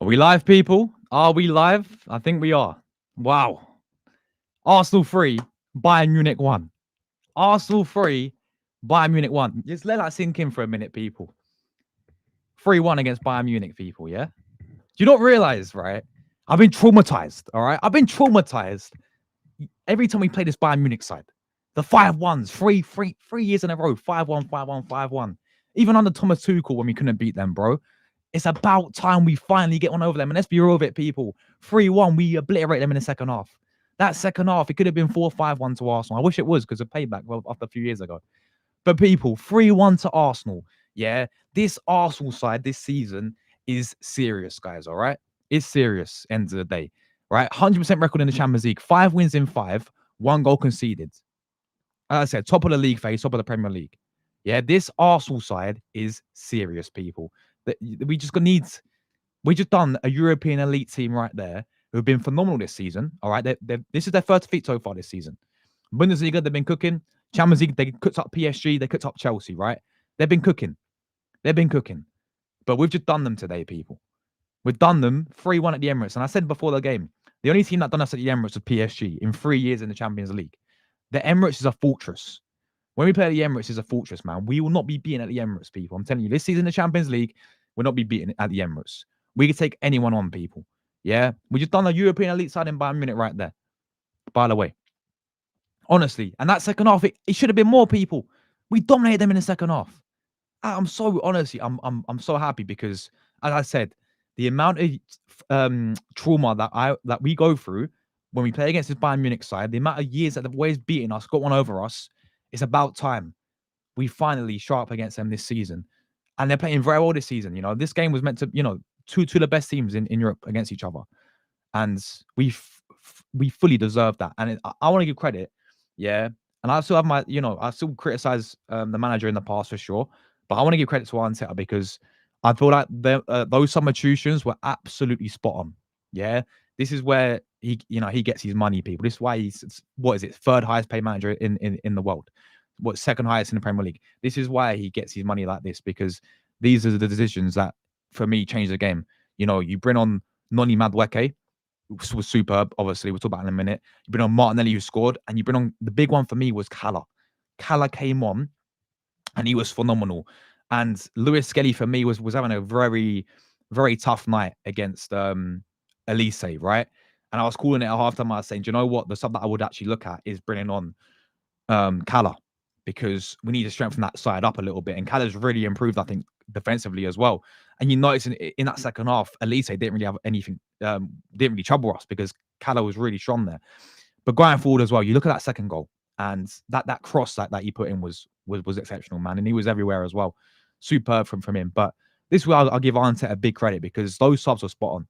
Are we live, people? Are we live? I think we are. Wow. Arsenal 3, Bayern Munich 1. Arsenal 3, Bayern Munich 1. Just let that sink in for a minute, people. 3-1 against Bayern Munich, people, yeah? Do you not realize, right? I've been traumatized, all right? I've been traumatized every time we play this Bayern Munich side. The 5-1s, three years in a row, 5-1, 5-1, 5-1. Even under Thomas Tuchel when we couldn't beat them, bro. It's about time we finally get one over them. And let's be real with it, people. 3-1, we obliterate them in the second half. That second half, it could have been 4-5-1 to Arsenal. I wish it was because of payback after a few years ago. But people, 3-1 to Arsenal. Yeah, this Arsenal side this season is serious, guys, all right? It's serious, end of the day, right? 100% record in the Champions League. 5 wins in 5, 1 goal conceded. As I said, top of the league phase, top of the Premier League. Yeah, this Arsenal side is serious, people. We just done a European elite team right there who've been phenomenal this season. All right, this is their first defeat so far this season. Bundesliga, they've been cooking. Champions League, they cooked up PSG, they cooked up Chelsea. Right, they've been cooking. But we've just done them today, people. We've done them 3-1 at the Emirates, and I said before the game, the only team that done us at the Emirates was PSG in 3 years in the Champions League. The Emirates is a fortress. When we play at the Emirates, is a fortress, man. We will not be beaten at the Emirates, people. I'm telling you, this season in the Champions League, we'll not be beaten at the Emirates. We can take anyone on, people. Yeah? We just done a European elite side in Bayern Munich right there. By the way. Honestly. And that second half, it should have been more, people. We dominated them in the second half. I'm so, honestly, I'm so happy because, as I said, the amount of trauma that we go through when we play against this Bayern Munich side, the amount of years that they've always beaten us, got one over us, it's about time we finally show up against them this season. And they're playing very well this season. You know, this game was meant to, two of the best teams in Europe against each other. And we fully deserve that. And I want to give credit. Yeah. And I still have my, I still criticize the manager in the past for sure. But I want to give credit to Arteta because I feel like those substitutions were absolutely spot on. Yeah. This is where he gets his money, people. This is why he's, what is it, third highest paid manager in the world. What, second highest in the Premier League. This is why he gets his money like this, because these are the decisions that, for me, change the game. You bring on Noni Madueke, which was superb. Obviously, we'll talk about it in a minute. You bring on Martinelli, who scored, and you bring on, the big one for me was Cala. Cala came on, and he was phenomenal. And Lewis Skelly, for me, was having a very, very tough night against Elise, right? And I was calling it at halftime. I was saying, do you know what? The sub that I would actually look at is bringing on Cala, because we need to strengthen that side up a little bit. And Cala's really improved, I think, defensively as well. And you notice in that second half, Elise didn't really have anything, didn't really trouble us because Cala was really strong there. But going forward as well, you look at that second goal, and that cross that he put in was exceptional, man. And he was everywhere as well. Superb from him. But this is where I'll give Arteta a big credit, because those subs were spot on.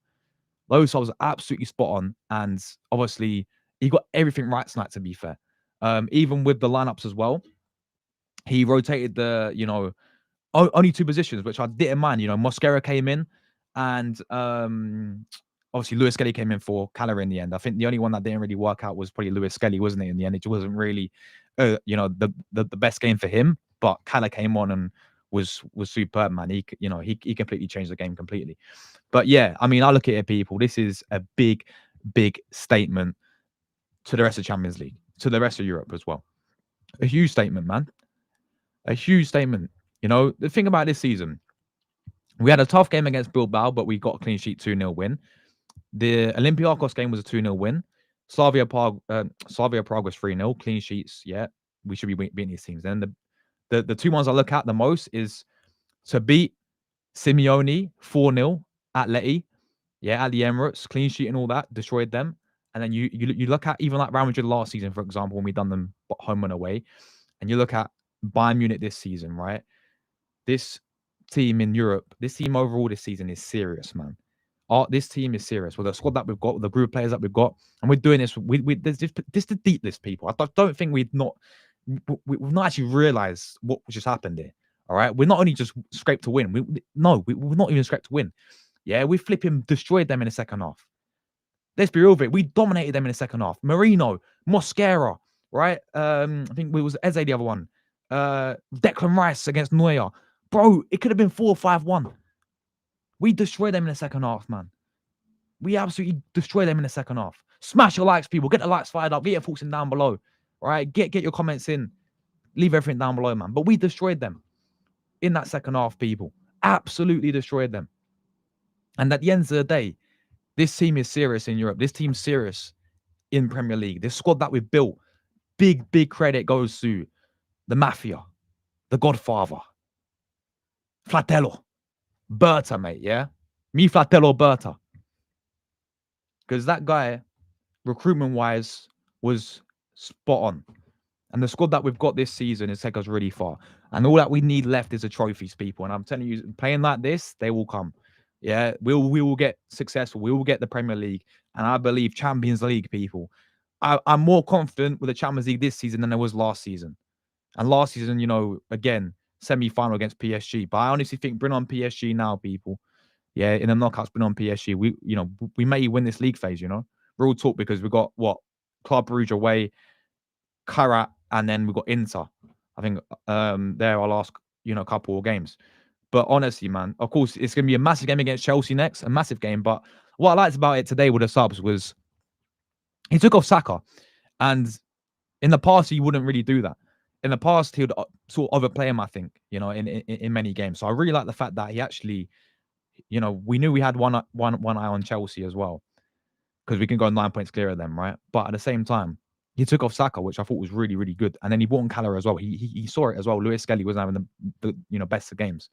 Those subs are absolutely spot on. And obviously, he got everything right tonight, to be fair. Even with the lineups as well, he rotated only 2 positions, which I didn't mind. Mosquera came in, and obviously Lewis Skelly came in for Cala in the end. I think the only one that didn't really work out was probably Lewis Skelly, wasn't it? In the end, it wasn't really, the best game for him. But Cala came on and was superb, man. He completely changed the game completely. But yeah, I mean, I look at it, people. This is a big statement to the rest of Champions League, to the rest of Europe as well. A huge statement, man. A huge statement. The thing about this season, we had a tough game against Bilbao, but we got a clean sheet 2-0 win. The Olympiacos game was a 2-0 win. Slavia Prague was 3-0. Clean sheets, yeah. We should be beating these teams. Then the 2 ones I look at the most is to beat Simeone 4-0 at Leti, yeah, at the Emirates, clean sheet and all that, destroyed them. And then you look at even like Real Madrid last season, for example, when we done them home and away, and you look at Bayern Munich this season, right? This team in Europe, this team overall this season is serious, man. This team is serious. With the squad that we've got, with the group players that we've got, and we're doing this. This is the deep list, people. I don't think we've not actually realised what just happened here. All right, we're not only just scraped to win. We're not even scraped to win. Yeah, we flipping destroyed them in the second half. Let's be real with it. We dominated them in the second half. Marino, Mosquera, right? I think it was Eze the other one. Declan Rice against Neuer. Bro, it could have been 4-5-1. We destroyed them in the second half, man. We absolutely destroy them in the second half. Smash your likes, people. Get the likes fired up. Get your thoughts in down below. Right? Get your comments in. Leave everything down below, man. But we destroyed them in that second half, people. Absolutely destroyed them. And at the end of the day, this team is serious in Europe. This team's serious in Premier League. This squad that we've built, big credit goes to the Mafia, the Godfather, Fratello, Berta, mate, yeah? Me Fratello Berta. Because that guy, recruitment-wise, was spot on. And the squad that we've got this season has taken us really far. And all that we need left is the trophies, people. And I'm telling you, playing like this, they will come. Yeah, we will get successful. We will get the Premier League. And I believe Champions League, people. I'm more confident with the Champions League this season than I was last season. And last season, again, semi-final against PSG. But I honestly think bring on PSG now, people. Yeah, in the knockouts, bring on PSG. We may win this league phase, Real talk, because we got what? Club Brugge away, Karat, and then we got Inter. I think they're our last, couple of games. But honestly, man, of course, it's going to be a massive game against Chelsea next, a massive game. But what I liked about it today with the subs was he took off Saka. And in the past, he wouldn't really do that. In the past, he would sort of overplay him, I think, in many games. So I really like the fact that he actually, we knew we had one eye on Chelsea as well, because we can go 9 points clear of them, right? But at the same time, he took off Saka, which I thought was really, really good. And then he brought in Callum as well. He saw it as well. Lewis Skelly wasn't having the best of games.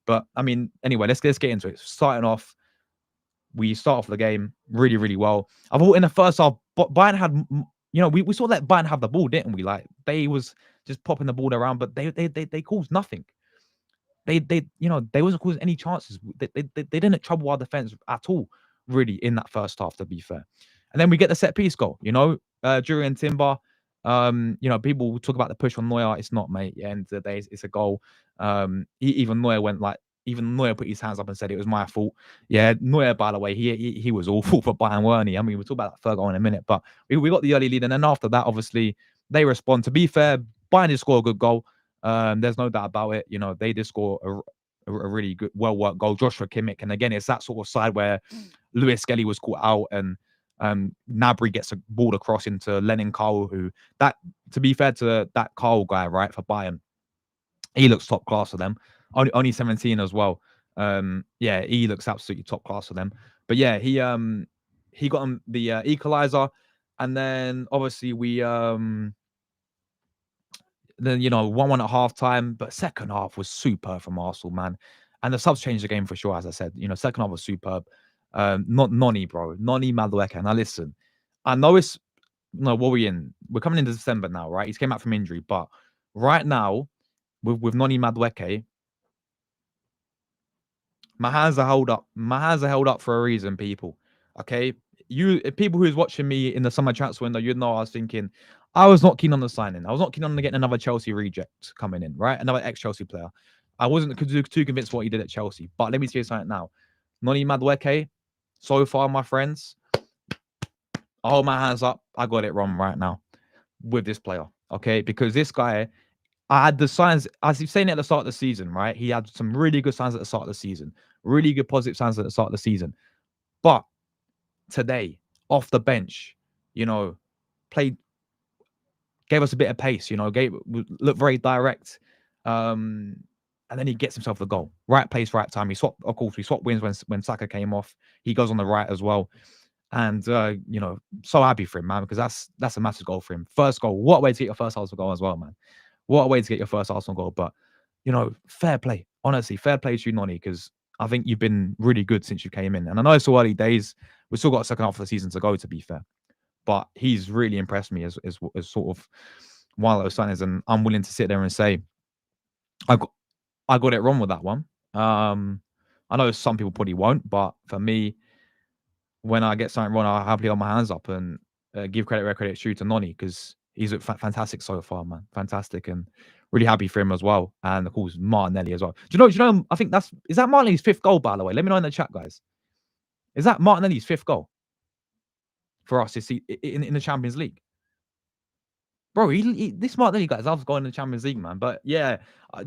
But I mean, anyway, let's get into it. Starting off, we start off the game really, really well. I thought in the first half, Bayern had, we saw that Bayern have the ball, didn't we? Like they was just popping the ball around, but they caused nothing. They wasn't causing any chances. They didn't trouble our defense at all, really, in that first half, to be fair. And then we get the set piece goal, Julian Timber. People talk about the push on Neuer. It's not, mate. At the end of the day, it's a goal. Even Neuer even Neuer put his hands up and said it was my fault. Yeah, Neuer, by the way, he was awful for Bayern, weren't he? I mean, we'll talk about that third goal in a minute, but we got the early lead, and then after that, obviously, they respond. To be fair, Bayern did score a good goal. There's no doubt about it. They did score a really good, well-worked goal. Joshua Kimmich, and again, it's that sort of side where Lewis Skelly was caught out, and Gnabry gets a ball across into Lenin Cole, to be fair to that Cole guy, right, for Bayern, he looks top class for them. Only 17 as well. Yeah, he looks absolutely top class for them. But yeah, he got him the equalizer, and then obviously we then 1-1 at half time, but second half was superb from Arsenal, man. And the subs changed the game for sure, as I said. Second half was superb. Not Noni, bro. Noni Madueke. Now listen, I know it's what we in. We're coming into December now, right? He's came out from injury, but right now, with Noni Madueke, my hands are held up. My hands are held up for a reason, people. Okay, people who's watching me in the summer transfer window, you'd know I was thinking I was not keen on the signing. I was not keen on getting another Chelsea reject coming in, right? Another ex-Chelsea player. I wasn't too convinced what he did at Chelsea. But let me tell you something now. Noni Madueke, so far, my friends, I hold my hands up. I got it wrong right now with this player, okay? Because this guy, I had the signs, as he was saying at the start of the season, right? He had some really good signs at the start of the season, really good positive signs at the start of the season. But today, off the bench, played, gave us a bit of pace, looked very direct. And then he gets himself the goal. Right place, right time. We swapped wins when Saka came off. He goes on the right as well. And so happy for him, man, because that's a massive goal for him. First goal. What a way to get your first Arsenal goal as well, man. What a way to get your first Arsenal goal. But fair play. Honestly, fair play to you, Noni, because I think you've been really good since you came in. And I know it's so early days. We've still got a second half of the season to go, to be fair. But he's really impressed me as sort of one of those signings, and I'm willing to sit there and say I got it wrong with that one. I know some people probably won't, but for me, when I get something wrong, I happily hold my hands up and give credit where credit's due to Noni, because he's fantastic so far, man. Fantastic, and really happy for him as well. And of course, Martinelli as well. Do you know? I think is that Martinelli's fifth goal, by the way. Let me know in the chat, guys. Is that Martinelli's fifth goal for us in the Champions League? Bro, this Martinelli guy loves going to the Champions League, man. But yeah,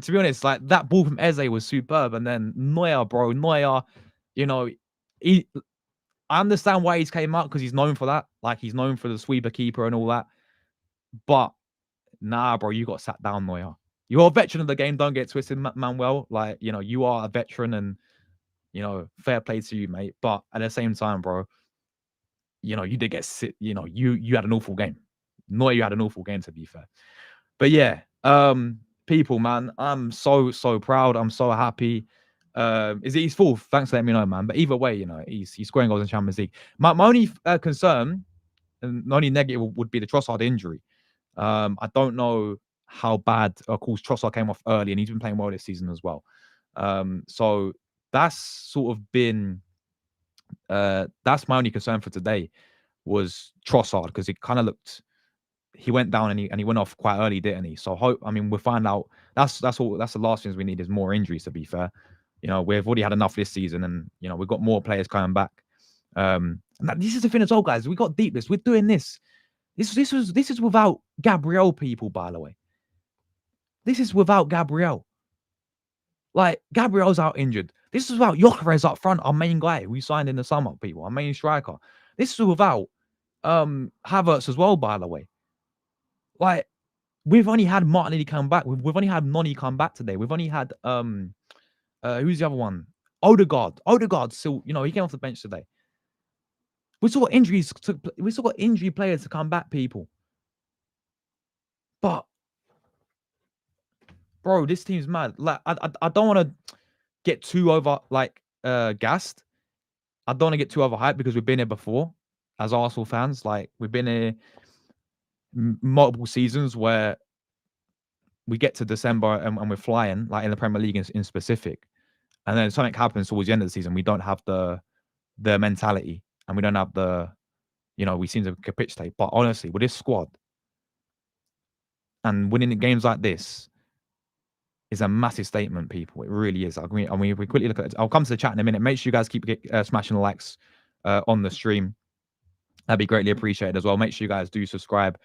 to be honest, like that ball from Eze was superb, and then Neuer, bro, he. I understand why he's came out because he's known for that. Like he's known for the sweeper keeper and all that. But nah, bro, you got sat down, Neuer. You're a veteran of the game. Don't get twisted, Manuel. Like, you know, you are a veteran and, you know, fair play to you, mate. But at the same time, bro, you know, you did get sit, you know, you had an awful game. Neuer, you had an awful game, to be fair. But yeah, people, man, I'm so proud. I'm so happy. Is it his fourth? Thanks for letting me know, man. But either way, you know, he's scoring goals in Champions League. My only concern and the only negative would be the Trossard injury. I don't know how bad. Of course, Trossard came off early, and he's been playing well this season as well. So that's sort of been that's my only concern for today was Trossard because it kind of looked he went down and he went off quite early, didn't he? So I mean, we'll find out. That's all. That's the last things we need is more injuries. To be fair, you know, we've already had enough this season, and you know we've got more players coming back. And this is the thing as well, guys. We got deep this. We're doing this. This is without Gabriel, people. By the way, this is without Gabriel. Like Gabriel's out injured. This is without Gyökeres up front, our main guy we signed in the summer, people, our main striker. This is without Havertz as well, by the way. Like we've only had Martinelli come back. We've only had Noni come back today. We've only had who's the other one? Odegaard. Odegaard still, you know, he came off the bench today. We still got injuries. We still got injury players to come back, people. But bro, this team's mad. Like I don't want to get too over like gassed. I don't want to get too overhyped because we've been here before as Arsenal fans. Like we've been here multiple seasons where we get to December and we're flying, like in the Premier League in specific. And then something happens towards the end of the season. We don't have the mentality and we don't have the, you know, we seem to capitulate. But honestly, with this squad and winning games like this is a massive statement, people. It really is. I mean, if we quickly look at it, I'll come to the chat in a minute. Make sure you guys keep smashing the likes on the stream. That'd be greatly appreciated as well. Make sure you guys do subscribe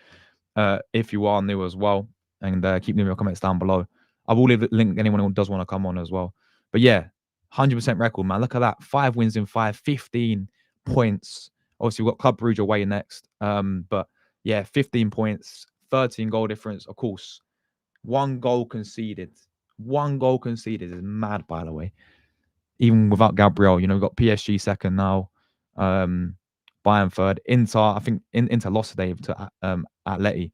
if you are new as well. And keep leaving your comments down below. I will leave a link anyone who does want to come on as well. But yeah, 100% record, man. Look at that. 5 wins in 5, 15 points. Obviously, we've got Club Brugge away next. But yeah, 15 points, 13 goal difference. Of course, 1 goal conceded. 1 goal conceded is mad, by the way. Even without Gabriel, you know, we've got PSG second now. Bayern third. Inter, I think Inter lost today to Atleti.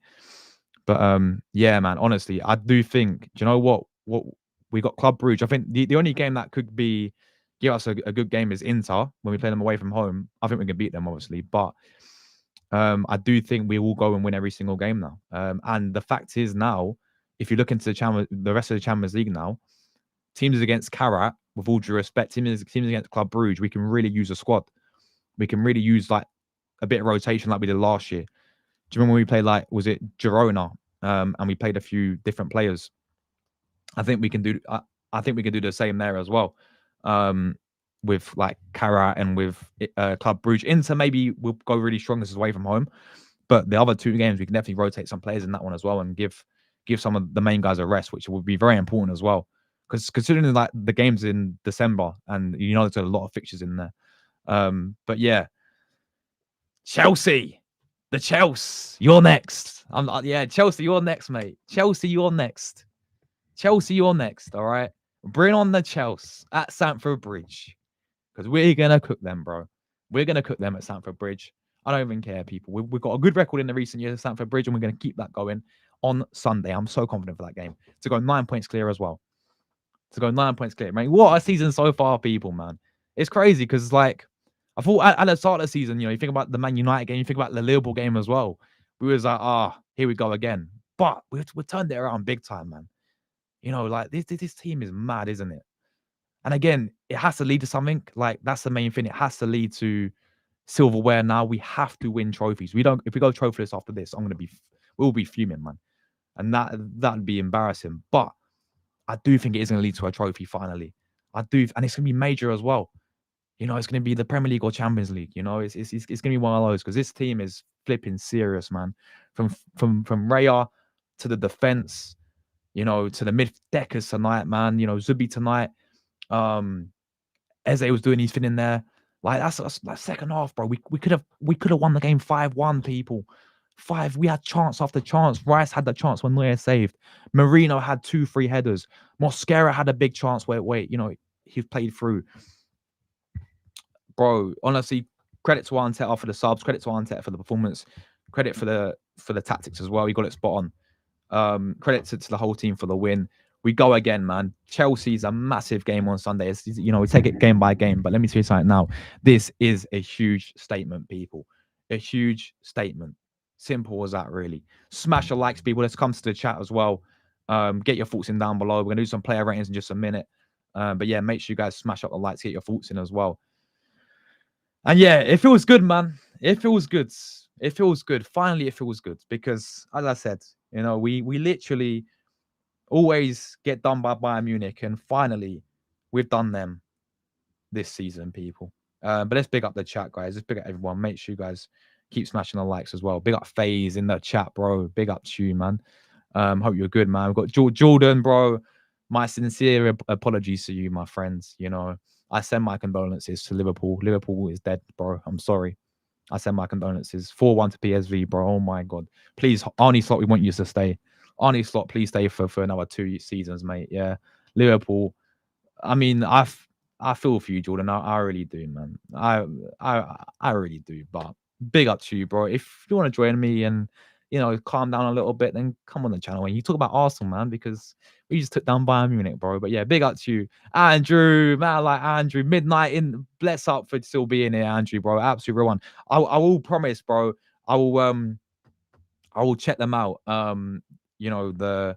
But yeah, man, honestly, I do think, do you know what we got Club Brugge. I think the only game that could give us a good game is Inter when we play them away from home. I think we can beat them, obviously. But I do think we will go and win every single game now. And the fact is now, if you look into the rest of the Champions League now, teams against Karat, with all due respect, teams against Club Brugge, we can really use a squad. We can really use like a bit of rotation like we did last year. Do you remember when we played like, was it Girona? And we played a few different players. I think we can do. I think we can do the same there as well. With like Karat and with Club Brugge. Inter maybe we'll go really strong. This is away from home, but the other 2 games we can definitely rotate some players in that one as well and give some of the main guys a rest, which would be very important as well. Because considering like the games in December and you know there's a lot of fixtures in there. But yeah, Chelsea. The Chelsea, you're next. Yeah, Chelsea, you're next, mate. Chelsea, you're next. Chelsea, you're next. All right, bring on the Chelsea at Stamford Bridge because we're gonna cook them, bro. We're gonna cook them at Stamford Bridge. I don't even care, people. We've got a good record in the recent years at Stamford Bridge, and we're gonna keep that going on Sunday. I'm so confident for that game to go 9 points clear as well. To go 9 points clear, man. What a season so far, people, man. It's crazy because like. I thought at the start of the season, you know, you think about the Man United game, you think about the Liverpool game as well. We was like, here we go again. But we turned it around big time, man. You know, like this team is mad, isn't it? And again, it has to lead to something. Like that's the main thing. It has to lead to silverware. Now we have to win trophies. If we go trophyless after this, we'll be fuming, man. And that'd be embarrassing. But I do think it is going to lead to a trophy finally. And it's going to be major as well. You know, it's going to be the Premier League or Champions League. You know, it's going to be one of those because this team is flipping serious, man. From Raya to the defense, you know, to the mid-deckers tonight, man. You know, Zubi tonight. Eze was doing his thing in there. Like that's like second half, bro. We could have won the game 5-1, people. Five. We had chance after chance. Rice had the chance when Neuer saved. Marino had 2-3 headers. Mosquera had a big chance where he played through. Bro, honestly, credit to Arteta for the subs. Credit to Arteta for the performance. Credit for the tactics as well. He got it spot on. Credit to the whole team for the win. We go again, man. Chelsea's a massive game on Sunday. We take it game by game. But let me tell you something now. This is a huge statement, people. A huge statement. Simple as that, really. Smash the likes, people. Let's come to the chat as well. Get your thoughts in down below. We're going to do some player ratings in just a minute. But yeah, make sure you guys smash up the likes, get your thoughts in as well. And yeah, it feels good, man. It feels good. It feels good. Finally, it feels good because, as I said, we literally always get done by Bayern Munich, and finally, we've done them this season, people. But let's big up the chat, guys. Let's big up everyone. Make sure you guys keep smashing the likes as well. Big up FaZe in the chat, bro. Big up to you, man. Hope you're good, man. We've got Jordan, bro. My sincere apologies to you, my friends. I send my condolences to Liverpool. Liverpool is dead, bro. I'm sorry. I send my condolences. 4-1 to PSV, bro. Oh my God. Please, Arnie Slot, we want you to stay. Arnie Slot, please stay for another 2 seasons, mate. Yeah. Liverpool. I mean, I feel for you, Jordan. I really do, man. I really do. But big up to you, bro. If you want to join me and calm down a little bit, then come on the channel and you talk about Arsenal, man, because we just took down Bayern Munich, bro. But yeah, big up to you, Andrew, man. Like Andrew, midnight in. Bless up for still being here, Andrew, bro. Absolute real one. I will promise, bro. I will check them out. The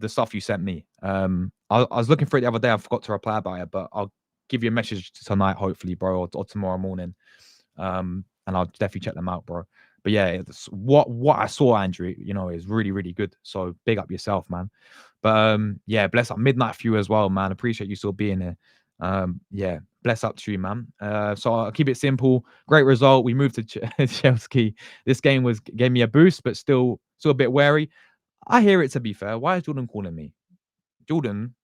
stuff you sent me. I was looking for it the other day. I forgot to reply about it, but I'll give you a message tonight, hopefully, bro, or tomorrow morning. And I'll definitely check them out, bro. But yeah, what I saw, Andrew, is really, really good. So big up yourself, man. But yeah, bless up Midnight for you as well, man. Appreciate you still being here. Yeah, bless up to you, man. So I'll keep it simple. Great result. We moved to Chelsea. This game gave me a boost, but still a bit wary. I hear it, to be fair. Why is Jordan calling me? Jordan,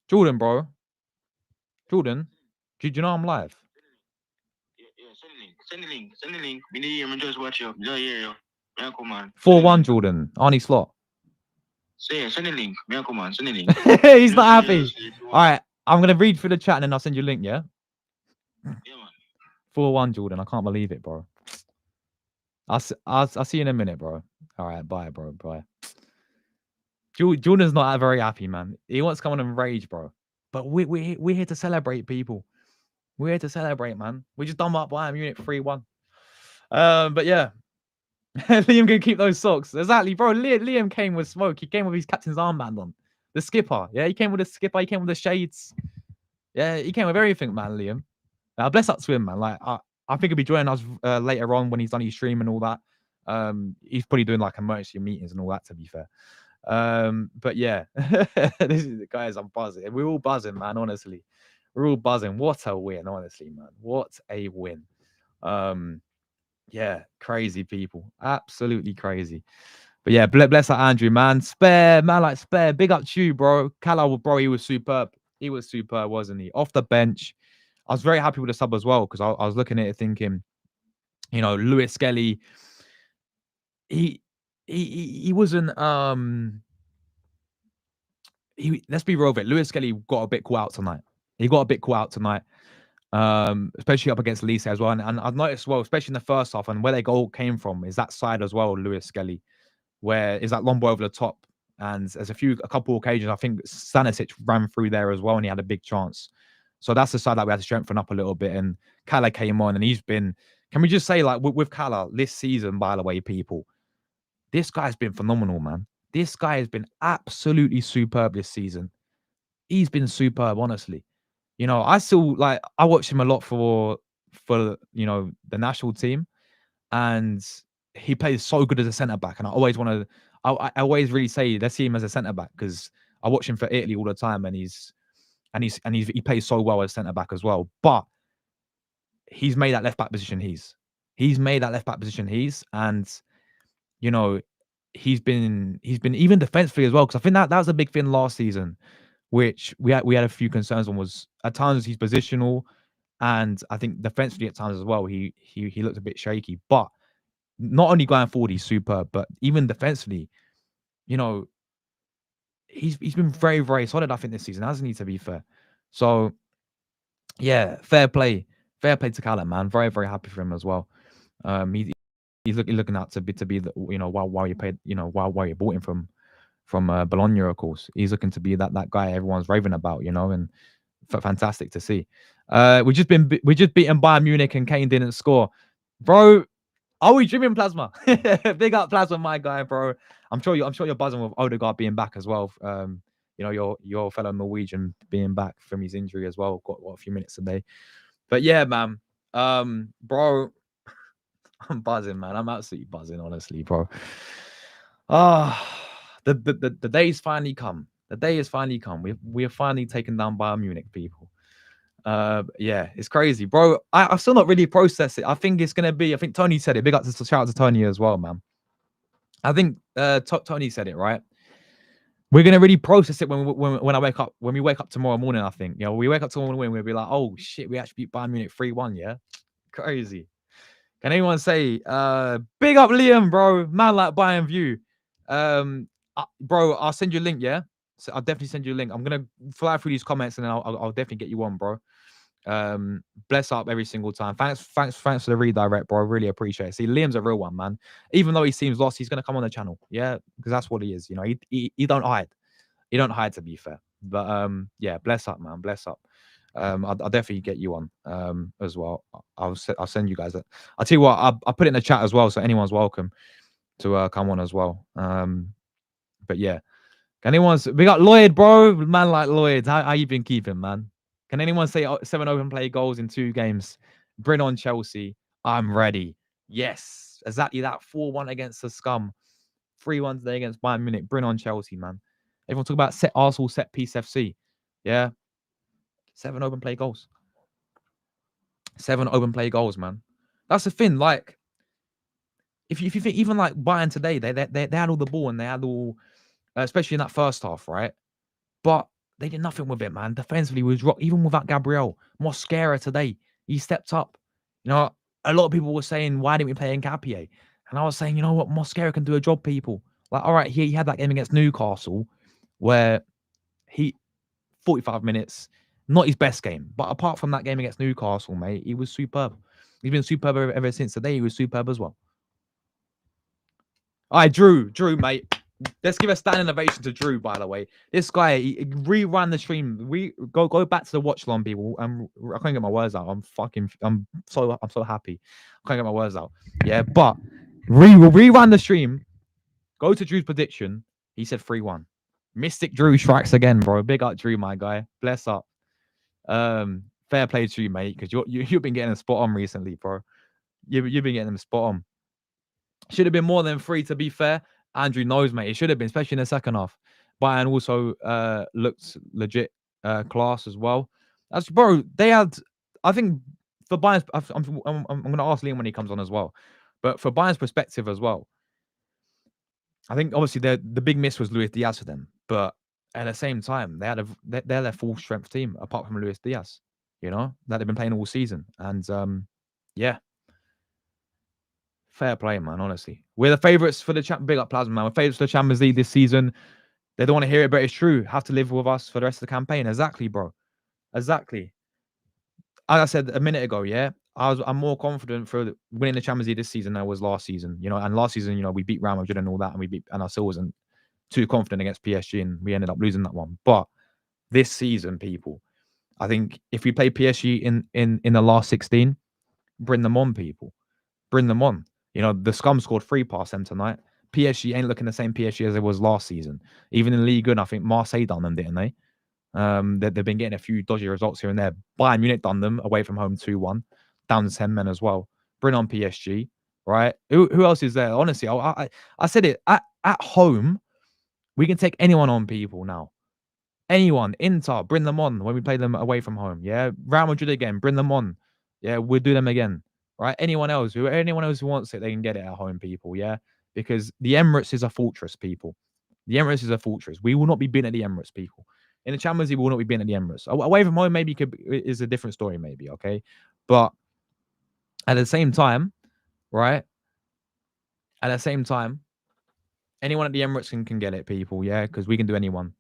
bro. Jordan, do you know I'm live? Yeah, send the link. Send the link. Me need him just watch you. Yeah. Yeah, come on. 4-1, Jordan. Arnie Slot. So yeah, send the link. Yeah, come on. Send the link. He's not happy. All right, I'm going to read through the chat and then I'll send you a link, yeah? Yeah, man. 4-1, Jordan. I can't believe it, bro. I'll see you in a minute, bro. All right, bye, bro. Bye. Jordan's not very happy, man. He wants to come on and rage, bro. But we're here to celebrate, people. We're here to celebrate, man. We just done up Bayern Munich 3-1. But yeah. Liam can keep those socks. Exactly, bro. Liam came with smoke. He came with his captain's armband on. The skipper. Yeah, he came with the skipper. He came with the shades. Yeah, he came with everything, man, Liam. Bless up to him, man. Like, I think he'll be joining us later on when he's done his stream and all that. He's probably doing like emergency meetings and all that, to be fair. But yeah, this is the guys. I'm buzzing. We're all buzzing, man. Honestly, we're all buzzing. What a win, honestly, man. What a win. Yeah, crazy people. Absolutely crazy. But yeah, bless that Andrew, man. Spare. Big up to you, bro. Callum, bro, he was superb. He was superb, wasn't he? Off the bench. I was very happy with the sub as well because I was looking at it thinking, Lewis Skelly, he wasn't let's be real with it. Lewis Skelly got a bit caught out tonight. Especially up against Lisa as well. And I've noticed, well, especially in the first half and where their goal came from is that side as well, Lewis Skelly, where is that long ball over the top. And there's a couple occasions, I think Stanisic ran through there as well and he had a big chance. So that's the side that we had to strengthen up a little bit. And Kala came on and he's been, can we just say, like, with Kala this season, by the way, people, this guy's been phenomenal, man. This guy has been absolutely superb this season. He's been superb, honestly. I still I watch him a lot for the national team, and he plays so good as a centre back. And I always want to, I always really say let's see him as a centre back because I watch him for Italy all the time, and he plays so well as centre back as well. But he's made that left back position. And he's been even defensively as well because I think that was a big thing last season, which we had a few concerns on was at times he's positional And I think defensively at times as well, he looked a bit shaky. But not only going forward, he's superb, but even defensively, you know, he's been very, very solid, I think, this season, hasn't he, to be fair? So yeah, fair play to Callum, man. Very, very happy for him as well. He's looking out to be the, you know, while you paid, you know, while you bought him from Bologna, of course. He's looking to be that guy everyone's raving about, you know, and fantastic to see. We just beaten Bayern Munich and Kane didn't score, bro. Are we dreaming, Plasma? Big up, Plasma, my guy, bro. I'm sure you're buzzing with Odegaard being back as well. You know, your fellow Norwegian being back from his injury as well. Got a few minutes a day. But yeah, man. Bro, I'm buzzing, man. I'm absolutely buzzing, honestly, bro. The day's finally come. The day has finally come. We have finally taken down Bayern Munich, people. Yeah, it's crazy, bro. I've still not really processed it. I think it's gonna be. I think Tony said it. Big up to shout out to Tony as well, man. I think Tony said it right. We're gonna really process it when I wake up. When we wake up tomorrow morning, I think. You know, we wake up tomorrow morning, we'll be like, oh shit, we actually beat Bayern Munich 3-1. Yeah, crazy. Can anyone say, big up Liam, bro? Man like Bayern View. Bro, I'll send you a link, yeah? So I'll definitely send you a link. I'm gonna fly through these comments and then I'll definitely get you on, bro. Bless up every single time. Thanks for the redirect, bro. I really appreciate it. See, Liam's a real one, man. Even though he seems lost, he's gonna come on the channel, yeah, because that's what he is. You know, he don't hide. He don't hide, to be fair. But yeah, bless up, man. Bless up. I'll definitely get you on as well. I'll send you guys that. I'll tell you what. I'll put it in the chat as well, so anyone's welcome to come on as well. But yeah, we got Lloyd, bro. Man like Lloyd. How you been keeping, man? Can anyone say 7 open play goals in 2 games? Bring on Chelsea. I'm ready. Yes, exactly that. 4-1 against the scum. 3-1 today against Bayern Munich. Bring on Chelsea, man. Everyone talk about Arsenal set piece FC. Yeah. 7 open play goals. 7 open play goals, man. That's the thing. Like, if you think even like Bayern today, they had all the ball and they had all, especially in that first half, right? But they did nothing with it, man. Defensively was rock. Even without Gabriel, Mosquera today, he stepped up. You know, a lot of people were saying, why didn't we play Nkapie? And I was saying, you know what, Mosquera can do a job, people. Like, all right, he had that game against Newcastle where he 45 minutes, not his best game. But apart from that game against Newcastle, mate, he was superb. He's been superb ever since. Today, he was superb as well. All right, Drew, mate. Let's give a standing ovation to Drew, by the way. This guy, he reran the stream. We go back to the watch long, people. I can't get my words out. I'm so happy. I can't get my words out. Yeah, but reran the stream. Go to Drew's prediction. He said 3-1. Mystic Drew strikes again, bro. Big up Drew, my guy. Bless up. Fair play to you, mate, because you've been getting them spot on recently, bro. You've been getting them spot on. Should have been more than 3, to be fair. Andrew knows, mate. It should have been, especially in the second half. Bayern also looked legit class as well. That's, bro. They had, I think, for Bayern's, I'm going to ask Liam when he comes on as well. But for Bayern's perspective as well, I think obviously the big miss was Luis Diaz for them. But at the same time, they're their full strength team apart from Luis Diaz. You know, that they've been playing all season, and yeah. Fair play, man. Honestly, we're the favourites for the big up Plasma, man. We're favourites for the Champions League this season. They don't want to hear it, but it's true. Have to live with us for the rest of the campaign. Exactly, bro. Exactly. As I said a minute ago, yeah, I'm more confident for winning the Champions League this season than I was last season. You know, and last season, you know, we beat Real Madrid and all that, and I still wasn't too confident against PSG, and we ended up losing that one. But this season, people, I think if we play PSG in the last 16, bring them on, people. Bring them on. You know, the scum scored 3 past them tonight. PSG ain't looking the same PSG as it was last season. Even in Ligue 1, I think Marseille done them, didn't they? They've been getting a few dodgy results here and there. Bayern Munich done them away from home 2-1, down to 10 men as well. Bring on PSG, right? Who else is there? Honestly, I said it at home. We can take anyone on, people now. Anyone, Inter, bring them on when we play them away from home. Yeah, Real Madrid again, bring them on. Yeah, we'll do them again. Right? Anyone else who wants it, they can get it at home, people. Yeah, because the Emirates is a fortress, people. The Emirates is a fortress. We will not be beaten at the Emirates, people. In the Champions League, we will not be being at the Emirates. Away from home, maybe is a different story, maybe, okay? But at the same time, right? At the same time, anyone at the Emirates can get it, people, yeah? Because we can do anyone.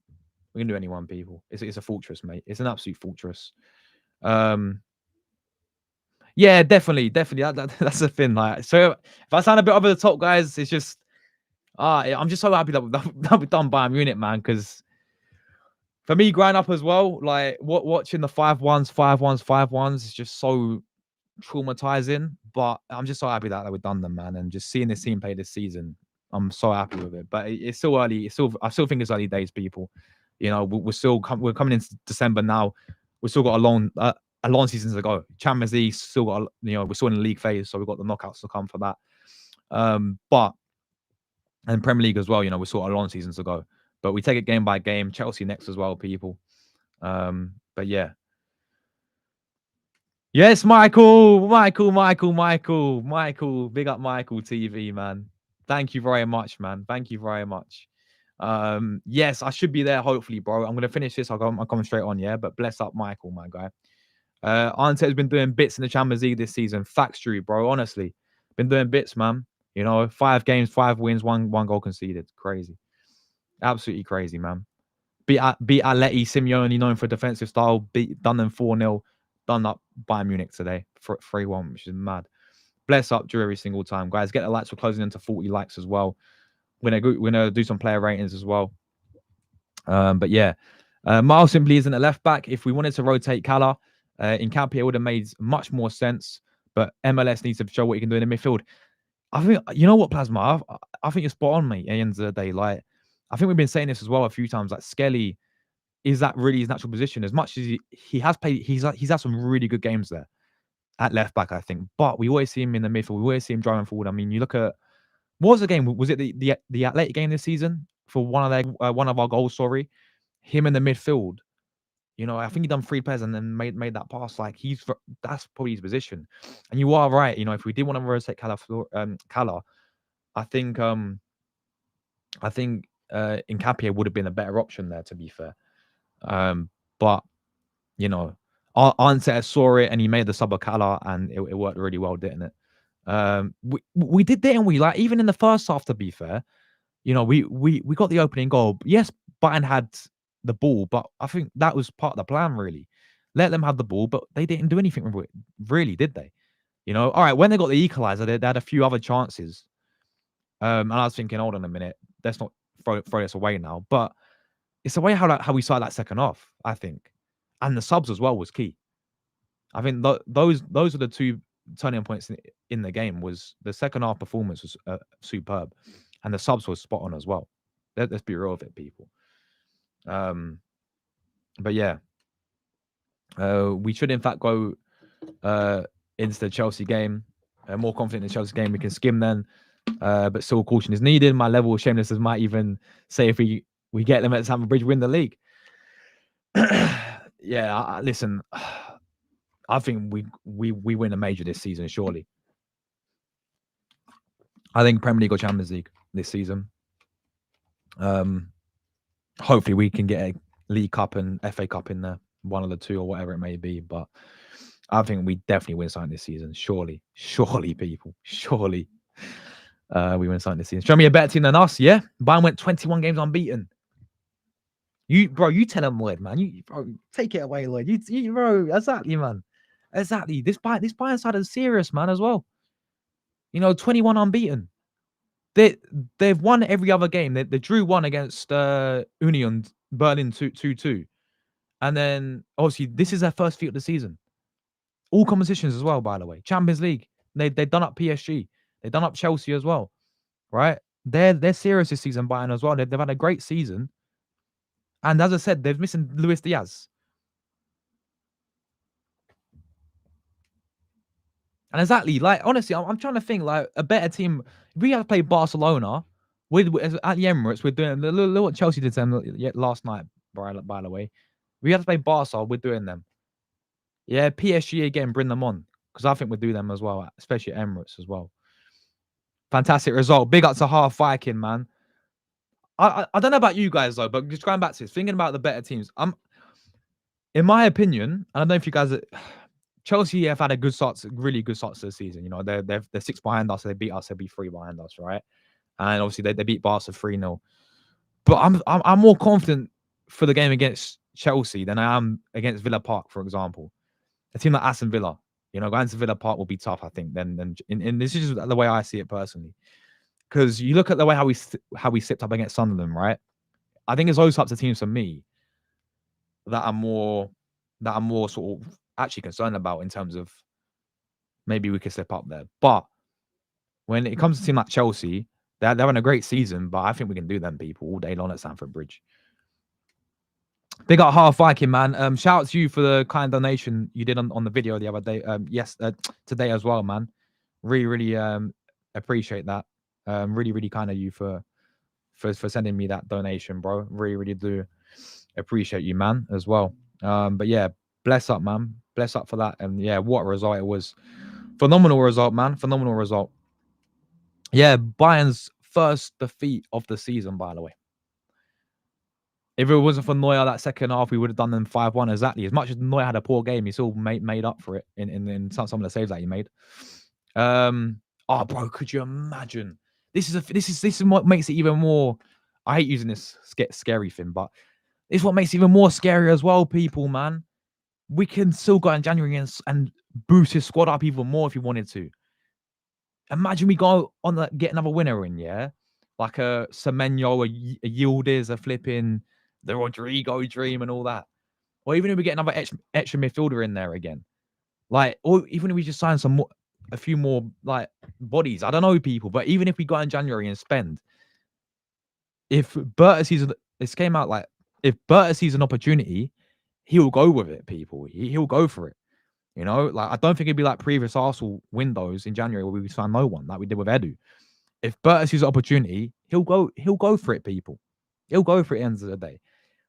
We can do anyone, people. It's a fortress, mate. It's an absolute fortress. Yeah, definitely. That's the thing. Like, so if I sound a bit over the top, guys, it's just I'm just so happy that we've done Bayern Munich, man. Because for me, growing up as well, like watching the 5-1s, 5-1s, 5-1s is just so traumatizing. But I'm just so happy that we've done them, man. And just seeing this team play this season, I'm so happy with it. But it's still early. I still think it's early days, people. You know, we're coming into December now. We've still got a long season to go. Champions League still got, we're still in the league phase, so we've got the knockouts to come for that. But and Premier League as well, we're sort of long seasons to go. But we take it game by game. Chelsea next as well, people. But yeah. Yes, Michael. Big up Michael TV, man. Thank you very much, man. Thank you very much. Yes, I should be there, hopefully, bro. I'm gonna finish this. I'll come straight on, yeah. But bless up Michael, my guy. Ante has been doing bits in the Champions League this season. Facts, Drew, bro. Honestly, been doing bits, man. 5 games, 5 wins, one goal conceded. Crazy, absolutely crazy, man. Beat Atleti, Simeone, known for defensive style. Done them 4-0. Done up Bayern Munich today, 3-1, which is mad. Bless up Drew every single time, guys. Get the likes. We're closing into 40 likes as well. We're gonna do some player ratings as well. But yeah, Miles simply isn't a left back. If we wanted to rotate Kala in Campier, it would have made much more sense. But MLS needs to show what you can do in the midfield. I think, you know what, Plasma? I think you're spot on, mate. At the end of the day, like, I think we've been saying this as well a few times. Like, Skelly, is that really his natural position? As much as he has played, he's had some really good games there at left back, I think. But we always see him in the midfield. We always see him driving forward. I mean, you look at, what was the game? Was it the Athletic game this season for one of our goals? Sorry, him in the midfield. I think he done 3 pairs and then made that pass. Like, that's probably his position. And you are right. If we did want to rotate Kala, I think Nkapia would have been a better option there, to be fair. But Arnett saw it and he made the sub of Kala, and it worked really well, didn't it? We did, didn't we? Like, even in the first half, to be fair, we got the opening goal. Yes, Bayern had the ball, but I think that was part of the plan, really. Let them have the ball, but they didn't do anything with it, really, did they? All right, when they got the equalizer, they had a few other chances. And I was thinking, hold on a minute, let's not throw this away now. But it's the way how we started that second half, I think. And the subs as well was key. I think those are the 2 turning points in the game. Was the second half performance was superb, and the subs was spot on as well. Let's be real with it, people. But yeah, we should in fact go into the Chelsea game. More confident in the Chelsea game. We can skim then, but still caution is needed. My level of shamelessness might even say if we get them at Stamford Bridge, win the league. Yeah, listen. I think we win a major this season, surely. I think Premier League or Champions League this season. Hopefully we can get a League Cup and FA Cup in there, one of the two or whatever it may be. But I think we definitely win something this season. Surely, people. Surely. We win something this season. Show me a better team than us, yeah? Bayern went 21 games unbeaten. You tell them, Lloyd, man. Bro, take it away, Lloyd. You bro, exactly, man. Exactly. This Bayern side is serious, man, as well. 21 unbeaten. They've won every other game. They drew one against Union Berlin 2-2. And then, obviously, this is their first feat of the season. All competitions as well, by the way. Champions League. They've done up PSG. They've done up Chelsea as well. Right? They're serious this season, Bayern as well. They've had a great season. And as I said, they're missing Luis Diaz. And exactly, like, honestly, I'm trying to think, like, a better team. If we had to play Barcelona at the Emirates, we're doing look what Chelsea did to them last night, by the way. If we had to play Barca, we're doing them. Yeah, PSG again, bring them on. Because I think we'll do them as well, especially at Emirates as well. Fantastic result. Big up to Half Viking, man. I don't know about you guys though, but just going back to this, thinking about the better teams. In my opinion, I don't know if you guys. Chelsea have had a good start, really good start to the season. You know, they're 6 behind us. So they beat us. They'll be 3 behind us, right? And obviously they beat Barca 3-0. But I'm more confident for the game against Chelsea than I am against Villa Park, for example. A team like Aston Villa, you know, going to Villa Park will be tough, I think. Then and this is just the way I see it personally. Because you look at the way how we slipped up against Sunderland, right? I think it's those types of teams for me that I'm more sort of actually concerned about in terms of maybe we could slip up there. But when it comes to a team like Chelsea, they're having a great season, but I think we can do them people all day long at Stamford Bridge. Big up Half Viking, man. Shout out to you for the kind donation you did on the video the other day. Today as well, man. Really appreciate that. Really kind of you for sending me that donation, bro. Really do appreciate you, man, as well. But yeah, bless up, man. Bless up for that. And yeah, what a result it was. Phenomenal result, man. Phenomenal result. Yeah, Bayern's first defeat of the season, by the way. If it wasn't for Neuer that second half, we would have done them 5-1 exactly. As much as Neuer had a poor game, he still made up for it in some of the saves that he made. Oh, bro, could you imagine? This is what makes it even more. I hate using this scary thing, but it's what makes it even more scary as well, people, man. We can still go in January and boost his squad up even more if you wanted to. Imagine we go on get another winner in, yeah? Like a Semenyo, a Yildiz, a flipping the Rodrigo dream and all that. Or even if we get another extra midfielder in there again. Like, or even if we just sign a few more like bodies. I don't know, people, but even if we go in January and spend, if Berta sees if Berta sees an opportunity, he'll go with it, people. He'll go for it. You know, like I don't think it'd be like previous Arsenal windows in January where we signed no one, like we did with Edu. If Berta sees an opportunity, he'll go for it, people. He'll go for it at the end of the day.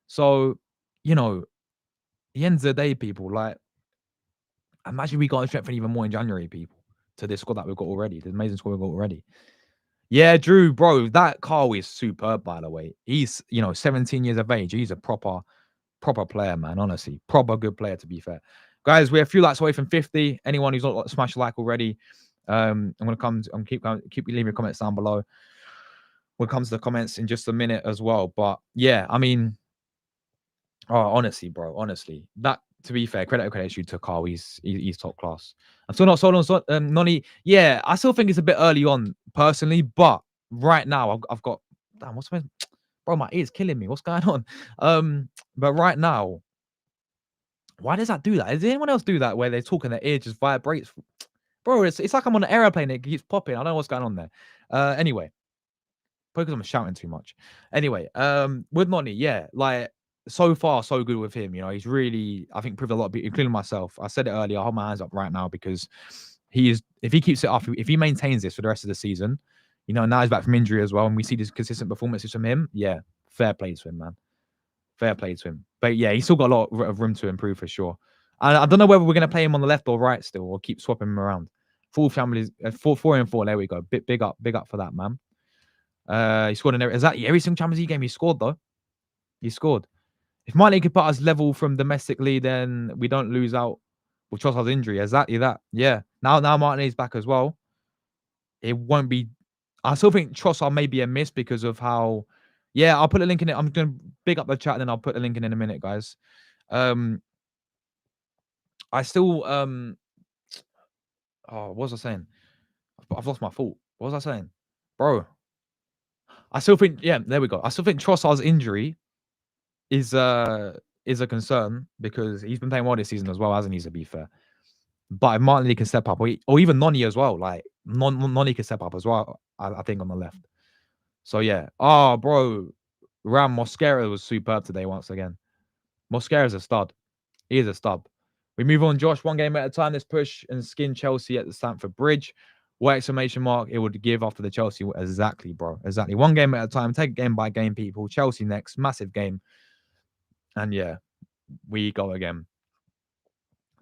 So, you know, the end of the day, people, like imagine we got to strengthen even more in January, people, to this squad that we've got already, the amazing squad we've got already. Yeah, Drew, bro, that Carl is superb, by the way. He's, 17 years of age. He's a proper player, man, honestly. Proper good player, to be fair. Guys, we're a few likes away from 50. Anyone who's not smashed a like already, I'm going to keep leaving comments down below. We'll come to the comments in just a minute as well. But yeah, I mean, honestly, bro, that, to be fair, credit you to Carl. He's top class. I'm still not sold on Noni. Yeah, I still think it's a bit early on, personally. But right now, I've got, damn, bro, my ear's killing me. What's going on? But right now, why does that do that? Does anyone else do that where they're talking, their ear just vibrates? Bro, it's like I'm on an aeroplane. It keeps popping. I don't know what's going on there. Anyway, probably because I'm shouting too much. Anyway, with Noni, yeah, like so far so good with him. You know, he's really, I think, proved a lot of people, including myself. I said it earlier. I hold my hands up right now because if he keeps it up, if he maintains this for the rest of the season, now he's back from injury as well, and we see these consistent performances from him. Yeah, fair play to him, man. Fair play to him. But yeah, he's still got a lot of room to improve for sure. I don't know whether we're going to play him on the left or right still, or keep swapping him around. Full families, 4-4. There we go. Big up for that, man. He scored in every single Champions League game he scored though. He scored. If Martin could put us level from domestically, then we don't lose out with Trossard's injury. Exactly that. Yeah. Now Martin is back as well. It won't be. I still think Trossard may be a miss because of how. Yeah, I'll put a link in it. I'm going to big up the chat, and then I'll put a link in a minute, guys. I still what was I saying? I've lost my thought. What was I saying? Bro. I still think, yeah, there we go. I still think Trossard's injury is a concern because he's been playing well this season as well, hasn't he, to be fair. But if Martinelli can step up, or even Noni as well, like Noni can step up as well, I think, on the left. So yeah. Oh, bro. Ram Mosquera was superb today once again. Mosquera's a stud. He is a stud. We move on, Josh. One game at a time. Let's push and skin Chelsea at the Stamford Bridge. What exclamation mark it would give after the Chelsea? Exactly, bro. Exactly. One game at a time. Take it game by game, people. Chelsea next. Massive game. And yeah, we go again.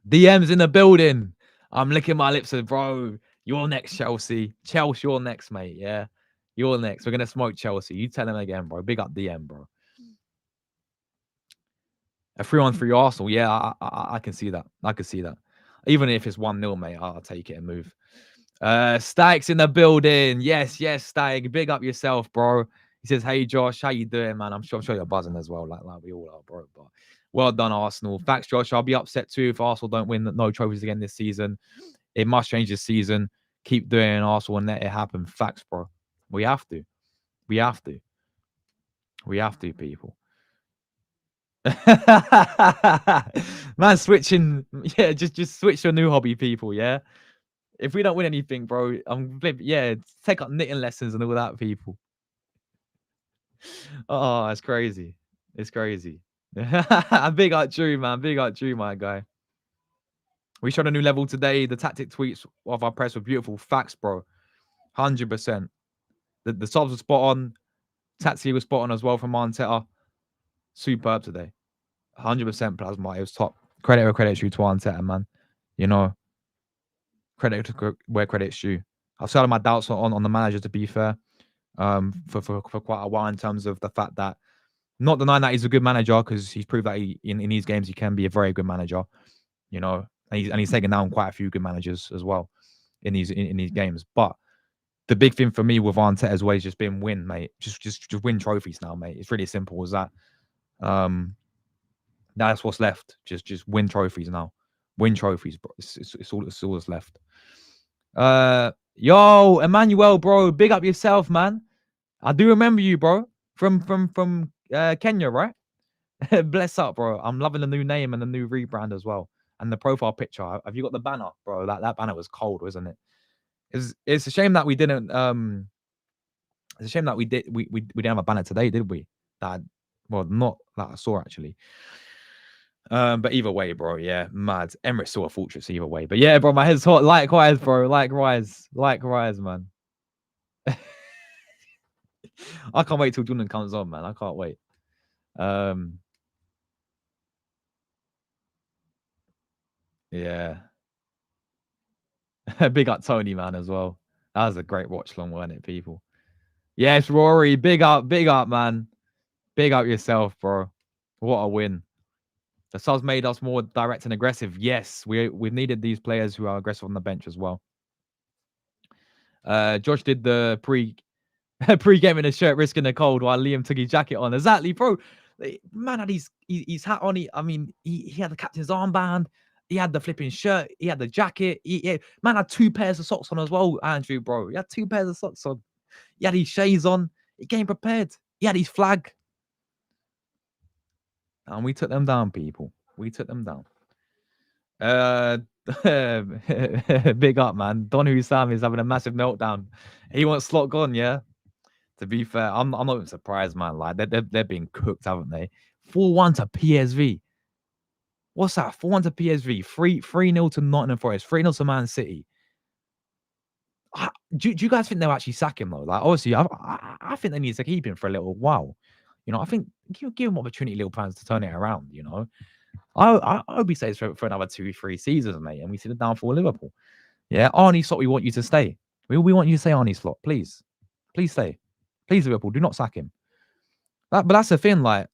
DM's in the building. I'm licking my lips and bro, you're next, Chelsea. Chelsea, you're next, mate. Yeah. You're next. We're gonna smoke Chelsea. You tell him again, bro. Big up DM, bro. A 3-1-3 Arsenal. Yeah, I can see that. I can see that. Even if it's 1-0, mate, I'll take it and move. Stag's in the building. Yes, Stag. Big up yourself, bro. He says, "Hey Josh, how you doing, man? I'm sure you're buzzing as well, like we all are, bro. But well done, Arsenal. Facts, Josh. I'll be upset too if Arsenal don't win no trophies again this season. It must change this season. Keep doing Arsenal and let it happen. Facts, bro. We have to. We have to. We have to, people." Man, switching. Yeah, just switch to a new hobby, people. Yeah. If we don't win anything, bro, take up knitting lessons and all that, people. Oh, it's crazy. It's crazy. Big up Drew, man. Big up Drew, my guy. We showed a new level today. The tactic tweets of our press were beautiful. Facts, bro. 100%. The subs were spot on. Tatsy was spot on as well from Arteta. Superb today. 100% plasma. It was top. Credit where credit's due to Arteta, man. You know, credit where credit's due. I've still had my doubts on the manager, to be fair, for quite a while, in terms of the fact that, not denying that he's a good manager, because he's proved that in these games he can be a very good manager, you know, and he's taken down quite a few good managers as well in these games. But the big thing for me with Arteta has always just been win, mate. Just win trophies now, mate. It's really simple as that. That's what's left. Just win trophies now. Win trophies, bro. It's all that's left. Yo, Emmanuel, bro, big up yourself, man. I do remember you, bro, from Kenya, right? Bless up, bro. I'm loving the new name and the new rebrand as well, and the profile picture. Have you got the banner, bro? That banner was cold, wasn't it? It's a shame that we didn't. It's a shame that we didn't have a banner today, did we? Not that I saw actually. But either way, bro, yeah, mad. Emirates saw a fortress either way. But yeah, bro, my head's hot. Likewise, bro. Likewise, man. I can't wait till Jordan comes on, man. I can't wait. Yeah. Big up Tony, man, as well. That was a great watch long, wasn't it, people? Yes, Rory. Big up, man. Big up yourself, bro. What a win. The subs made us more direct and aggressive. Yes, we've needed these players who are aggressive on the bench as well. Josh did the pre-game in a shirt, risking the cold, while Liam took his jacket on. Exactly, bro. Man had his hat on. He had the captain's armband. He had the flipping shirt. He had the jacket. Man had 2 pairs of socks on as well, Andrew, bro. He had 2 pairs of socks on. He had his shades on. He came prepared. He had his flag. And we took them down, people. We took them down. Big up, man. Don Hussam is having a massive meltdown. He wants Slot gone, yeah. To be fair, I'm not even surprised, man. Like they're being cooked, haven't they? 4-1 to PSV. What's that? 4-1 to PSV. 3-0 to Nottingham Forest. 3-0 to Man City. Do you guys think they'll actually sack him though? Like, obviously, I think they need to keep him for a little while. You know, I think give him opportunity, little plans to turn it around. You know, I hope he stays for another 2-3 seasons, mate, and we see the downfall of Liverpool. Yeah, Arnie Slot, we want you to stay. We want you to stay, Arnie Slot, please stay, please, Liverpool, do not sack him. But that's the thing, like,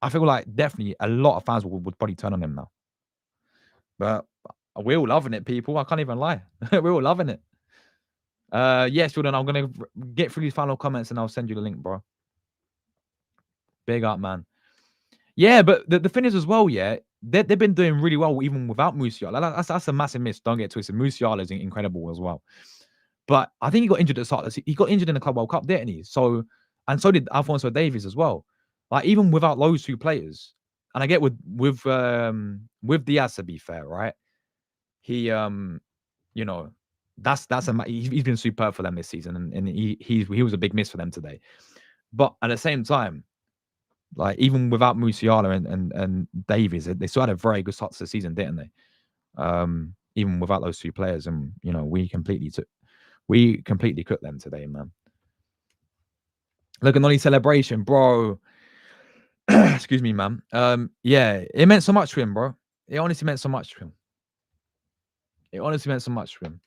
I feel like definitely a lot of fans would probably turn on him now. But we're all loving it, people. I can't even lie. We're all loving it. Yes, Jordan, I'm going to get through these final comments and I'll send you the link, bro. Big up, man. Yeah, but the thing is as well, yeah, they've been doing really well even without Musiala. That's a massive miss. Don't get twisted. Musiala is incredible as well. But I think he got injured at the start. He got injured in the Club World Cup, didn't he? So did Alphonso Davies as well. Like, even without those 2 players, and I get with Diaz, to be fair, right? He you know, he's been superb for them this season, and he was a big miss for them today. But at the same time, like, even without Musiala and Davies, they still had a very good start to the season, didn't they? Even without those 2 players, and you know, we completely cooked them today, man. Look at Nolly's celebration, bro. Excuse me, man. Yeah, it meant so much to him, bro. It honestly meant so much to him.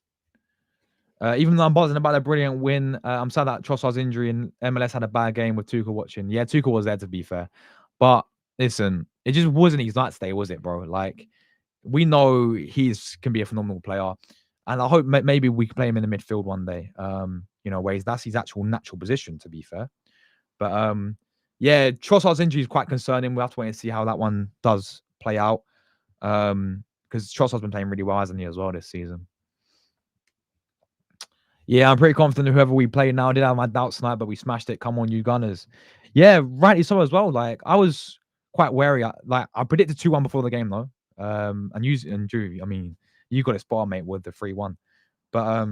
Even though I'm buzzing about a brilliant win, I'm sad that Trossard's injury and MLS had a bad game with Tuchel watching. Yeah, Tuchel was there to be fair, but listen, it just wasn't his night today, was it, bro? Like we know can be a phenomenal player, and I hope maybe we can play him in the midfield one day. Where that's his actual natural position, to be fair. But yeah, Trossard's injury is quite concerning. We'll have to wait and see how that one does play out. Because Trossard's been playing really well, hasn't he, as well this season? Yeah, I'm pretty confident that whoever we play now. I did have my doubts tonight, but we smashed it. Come on, you Gunners. Yeah, rightly so as well. Like I was quite wary. I predicted 2-1 before the game though. And Drew, I mean, you got it spot on, mate, with the 3-1. But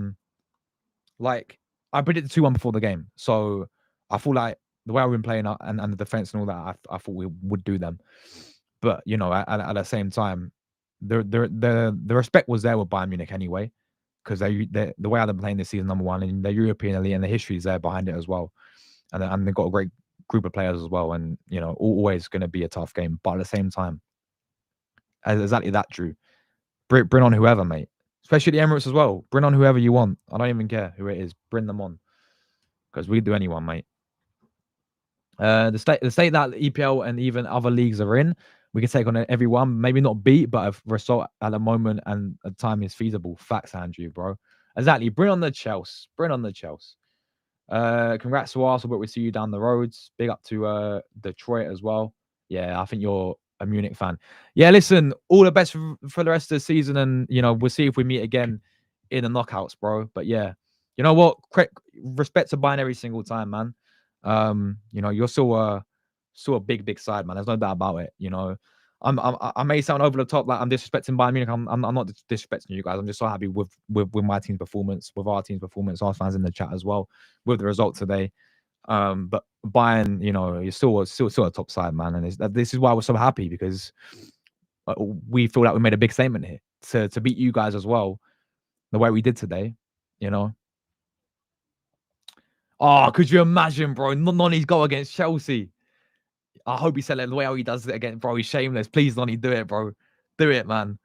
like I predicted 2-1 before the game. So I feel like the way I've been playing and the defense and all that, I thought we would do them. But at the same time, the respect was there with Bayern Munich anyway, because the way they're playing this season, number one, and the European elite and the history is there behind it as well, and they've got a great group of players as well, and always going to be a tough game. But at the same time, exactly that, Drew. Bring on whoever, mate. Especially the Emirates as well. Bring on whoever you want. I don't even care who it is. Bring them on, because we do anyone, mate. The state that EPL and even other leagues are in, we can take on everyone. Maybe not beat, but a result at the moment and the time is feasible. Facts, Andrew, bro. Exactly. Bring on the Chelsea. Bring on the Chelsea. Congrats to Arsenal, but we'll see you down the roads. Big up to Detroit as well. Yeah, I think you're a Munich fan. Yeah, listen, all the best for the rest of the season, and we'll see if we meet again in the knockouts, bro. But yeah, you know what? Respect to Bayern every single time, man. You're still a big side, man. There's no doubt about it. I may sound over the top, like I'm disrespecting Bayern Munich. I'm not disrespecting you guys. I'm just so happy with my team's performance, with our team's performance. Our fans in the chat as well with the result today. But Bayern, you're still a top side, man. And this is why we're so happy, because we feel like we made a big statement here to beat you guys as well, the way we did today. Oh, could you imagine, bro? Noni's goal against Chelsea. I hope he said it the way how he does it again, bro. He's shameless. Please, Noni, do it, bro. Do it, man.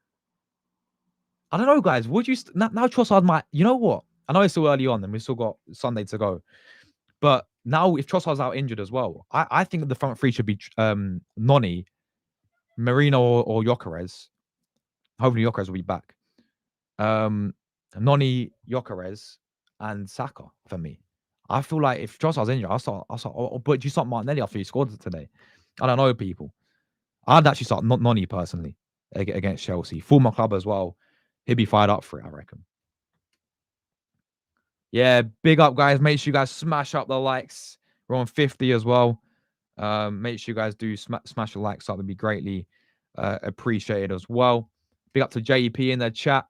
I don't know, guys. Would you now Trossard might? You know what? I know it's still early on, and we still got Sunday to go. But now, if Trossard's out injured as well, I think the front three should be Noni, Marino, or Gyökeres. Hopefully, Gyökeres will be back. Noni, Gyökeres, and Saka for me. I feel like if Trossard's injured, I'll start. But do you start Martinelli after he scored today? I don't know, people. I'd actually start Noni personally against Chelsea. Former club as well. He'd be fired up for it, I reckon. Yeah, big up, guys. Make sure you guys smash up the likes. We're on 50 as well. Make sure you guys do smash the likes up. That'd be greatly appreciated as well. Big up to JEP in the chat.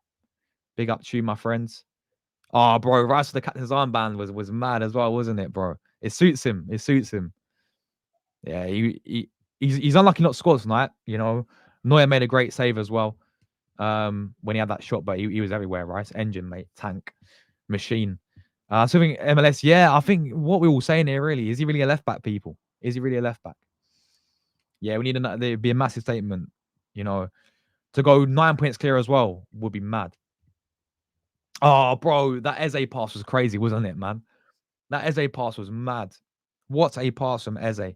Big up to you, my friends. Oh, bro, Rice for the captain's armband was mad as well, wasn't it, bro? It suits him. Yeah, he's unlucky not to score tonight. Neuer made a great save as well when he had that shot, but he was everywhere, Rice. Engine, mate. Tank. Machine. So I think MLS, yeah, I think what we're all saying here really, is he really a left back, people? Is he really a left back? Yeah, we need there'd be a massive statement, to go 9 points clear as well would be mad. Oh, bro, that Eze pass was crazy, wasn't it, man? That Eze pass was mad. What a pass from Eze.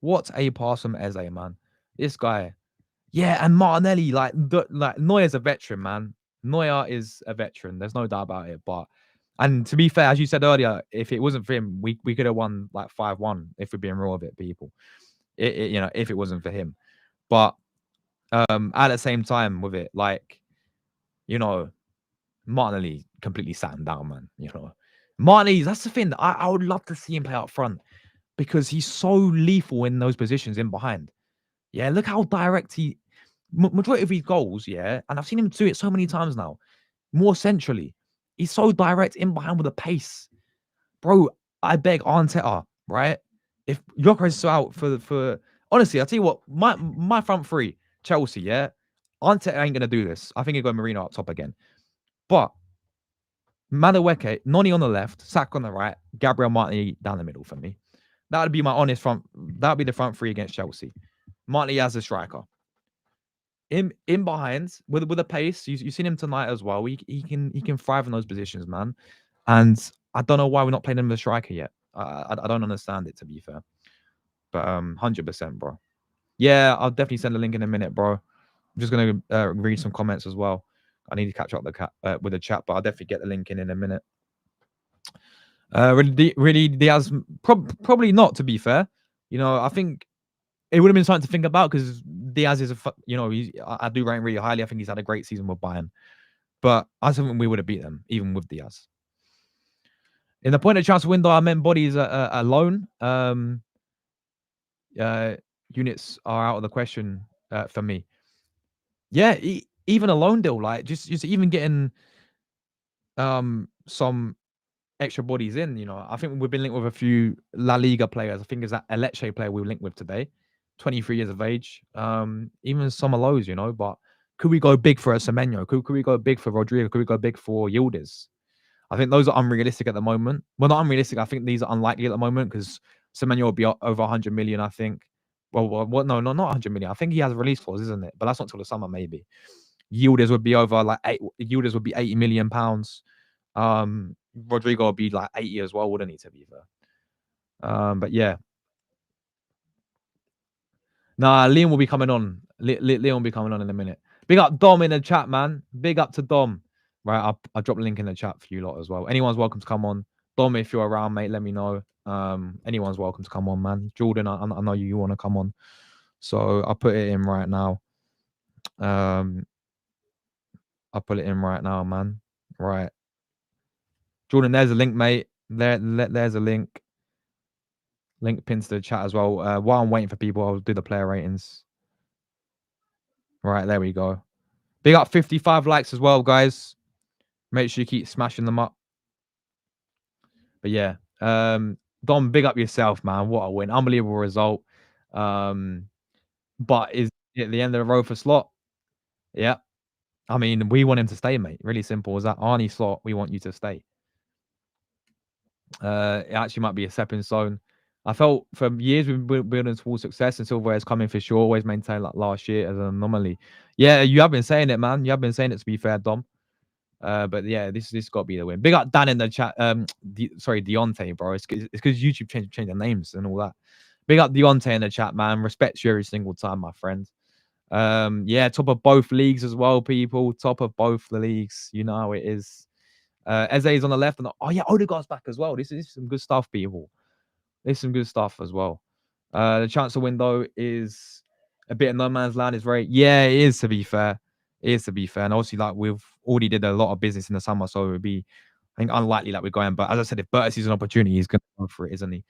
What a pass from Eze, man. This guy. Yeah, and Martinelli, like Neuer's a veteran, man. Neuer is a veteran. There's no doubt about it. And to be fair, as you said earlier, if it wasn't for him, we could have won like 5-1, if we're being real with it, people. If it wasn't for him. But at the same time with it, like, Martinelli completely sat him down, man. Martinelli, that's the thing. I would love to see him play up front, because he's so lethal in those positions in behind. Yeah, look how direct majority of his goals, yeah, and I've seen him do it so many times now, more centrally. He's so direct in behind with a pace. Bro, I beg Arteta, right? If Gyökeres is out for honestly, I'll tell you what, my front three, Chelsea, yeah, Arteta ain't gonna do this. I think he'll go Marino up top again. But Madueke, Noni on the left, Saka on the right, Gabriel Martinelli down the middle for me. That would be my honest front. That would be the front three against Chelsea. Martinelli as a striker. in behind with a pace. You've seen him tonight as well. He can thrive in those positions, man. And I don't know why we're not playing him as a striker yet. I don't understand it, to be fair. But 100%, bro. Yeah, I'll definitely send a link in a minute, bro. I'm just gonna read some comments as well. I need to catch up with the chat, but I'll definitely get the link in a minute. Really, Diaz probably not. To be fair, I think it would have been something to think about because Diaz is I do rate him really highly. I think he's had a great season with Bayern, but I think we would have beat them even with Diaz. In the point of transfer window, I meant bodies a loan. Units are out of the question for me. Yeah, even a loan deal, like just even getting some extra bodies in. I think we've been linked with a few La Liga players. I think it's that Lecce player we were linked with today, 23 years of age. Even some of those, but could we go big for a Semenyo? Could we go big for Rodrigo? Could we go big for Yildiz? I think those are unrealistic at the moment. Well, not unrealistic. I think these are unlikely at the moment because Semenyo will be over 100 million, I think. Well, no, not 100 million. I think he has a release clause, isn't it? But that's not till the summer, maybe. Yildiz would be over like Yildiz would be 80 million pounds. Rodrigo would be like 80 as well, wouldn't he? To be fair. But yeah. Nah, Liam will be coming on. Liam will be coming on in a minute. Big up Dom in the chat, man. Big up to Dom. Right, I'll drop a link in the chat for you lot as well. Anyone's welcome to come on. Dom, if you're around, mate, let me know. Anyone's welcome to come on, man. Jordan, I know you want to come on. So I'll put it in right now. I'll put it in right now, man. Right. Jordan, there's a link, mate. There's a link. Link pinned to the chat as well. While I'm waiting for people, I'll do the player ratings. Right, there we go. Big up 55 likes as well, guys. Make sure you keep smashing them up. But yeah, Dom, big up yourself, man. What a win. Unbelievable result. But is it at the end of the road for Slot? Yeah. I mean, we want him to stay, mate. Really simple as that. Arnie Slot, we want you to stay. It actually might be a stepping stone. I felt for years we've been building towards success and Silverware is coming for sure. Always maintained like last year as an anomaly. Yeah, you have been saying it, man. You have been saying it, to be fair, Dom. But yeah, this got to be the win. Big up Dan in the chat. Deontay, bro. It's because YouTube changed the names and all that. Big up Deontay in the chat, man. Respect you every single time, my friend. Yeah, top of both leagues as well, people. Top of both the leagues. You know how it is. Eze is on the left, and oh yeah, Odegaard's back as well. This is some good stuff, people. This is some good stuff as well. The transfer window is a bit of no man's land. Is very it is, to be fair. It is, to be fair. And obviously, like, we've already did a lot of business in the summer, so it would be, I think, unlikely that we're going. But as I said, if Bert sees an opportunity, he's going to go for it, isn't he?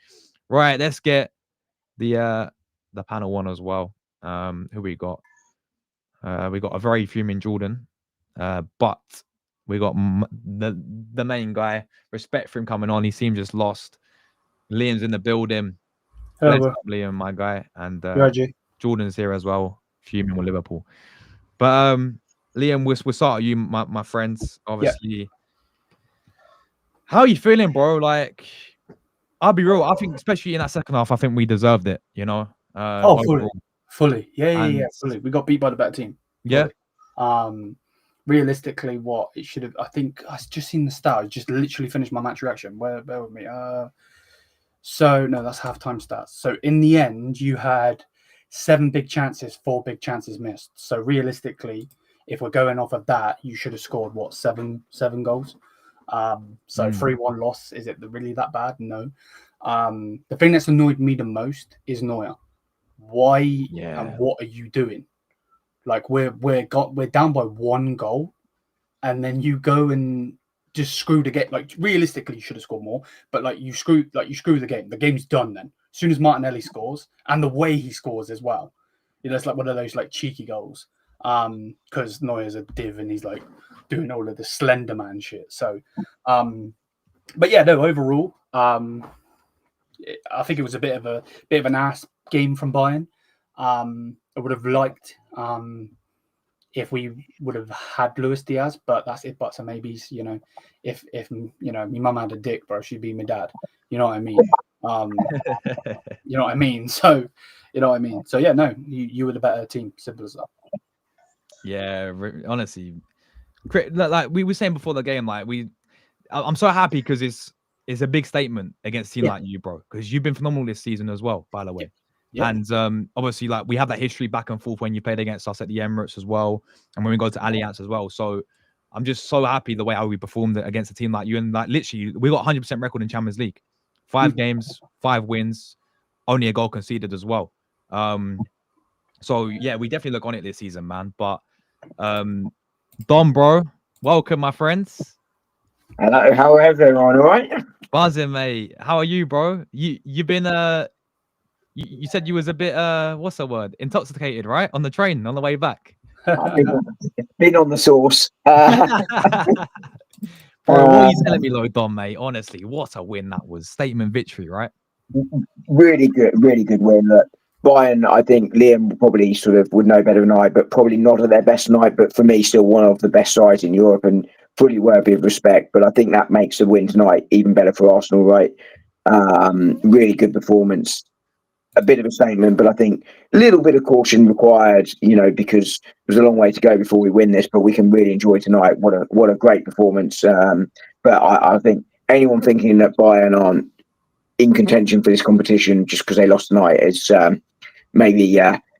Right, let's get the panel one as well. Who we got? We got a very fuming Jordan, but we got the main guy. Respect for him coming on. He seems just lost. Liam's in the building. Hello, Liam, my guy, and Reggie. Jordan's here as well, fuming with Liverpool. But Liam, we'll start with you, my friends. Obviously, how are you feeling, bro? Like, I'll be real. I think, especially in that second half, I think we deserved it. Fully. Yeah, fully. We got beat by the better team. Fully. Yeah. Realistically, what it should have, I think I just seen the stat. I just literally finished my match reaction. Bear with me. So no, that's halftime stats. So in the end, you had 7 big chances, 4 big chances missed. So realistically, if we're going off of that, you should have scored what, seven goals. So 3-1 loss. Is it really that bad? No. The thing that's annoyed me the most is Neuer. Why and what are you doing? Like, we're down by 1 goal, and then you go and just screw the game. Like, realistically, you should have scored more, but like you screw the game. The game's done then. As soon as Martinelli scores, and the way he scores as well, it's like one of those like cheeky goals. Because Neuer's a div and he's like doing all of the Slender Man shit. So, but yeah, no. Overall, I think it was a bit of an ass game from Bayern. I would have liked if we would have had Luis Diaz, but that's it. Buts and maybes, if my mum had a dick, bro, she'd be my dad. You know what I mean? You know what I mean? So, So yeah, no, you were the better team. Simple as that. Yeah, honestly, like we were saying before the game, like I'm so happy because it's a big statement against a team like you, bro. Because you've been phenomenal this season as well, by the way. Yeah. And obviously, like we have that history back and forth when you played against us at the Emirates as well, and when we go to Allianz as well. So I'm just so happy the way how we performed against a team like you, and like literally we got 100% record in Champions League, 5 games, 5 wins, only a goal conceded as well. So yeah, we definitely look on it this season, man. But Dom, bro, welcome, my friends. Hello, how is everyone? All right? Buzzing, mate. How are you, bro? You've been you said you was a bit what's the word? Intoxicated, right? On the train on the way back. I've been on the sauce. Bro, what are you telling me, though, Dom, mate? Honestly, what a win that was. Statement victory, right? Really good win. Look, Bayern, I think Liam probably sort of would know better than I, but probably not at their best night, but for me, still one of the best sides in Europe and fully worthy of respect. But I think that makes the win tonight even better for Arsenal, right? Really good performance. A bit of a statement, but I think a little bit of caution required, because there's a long way to go before we win this, but we can really enjoy tonight. What a great performance. But I think anyone thinking that Bayern aren't in contention for this competition just because they lost tonight is maybe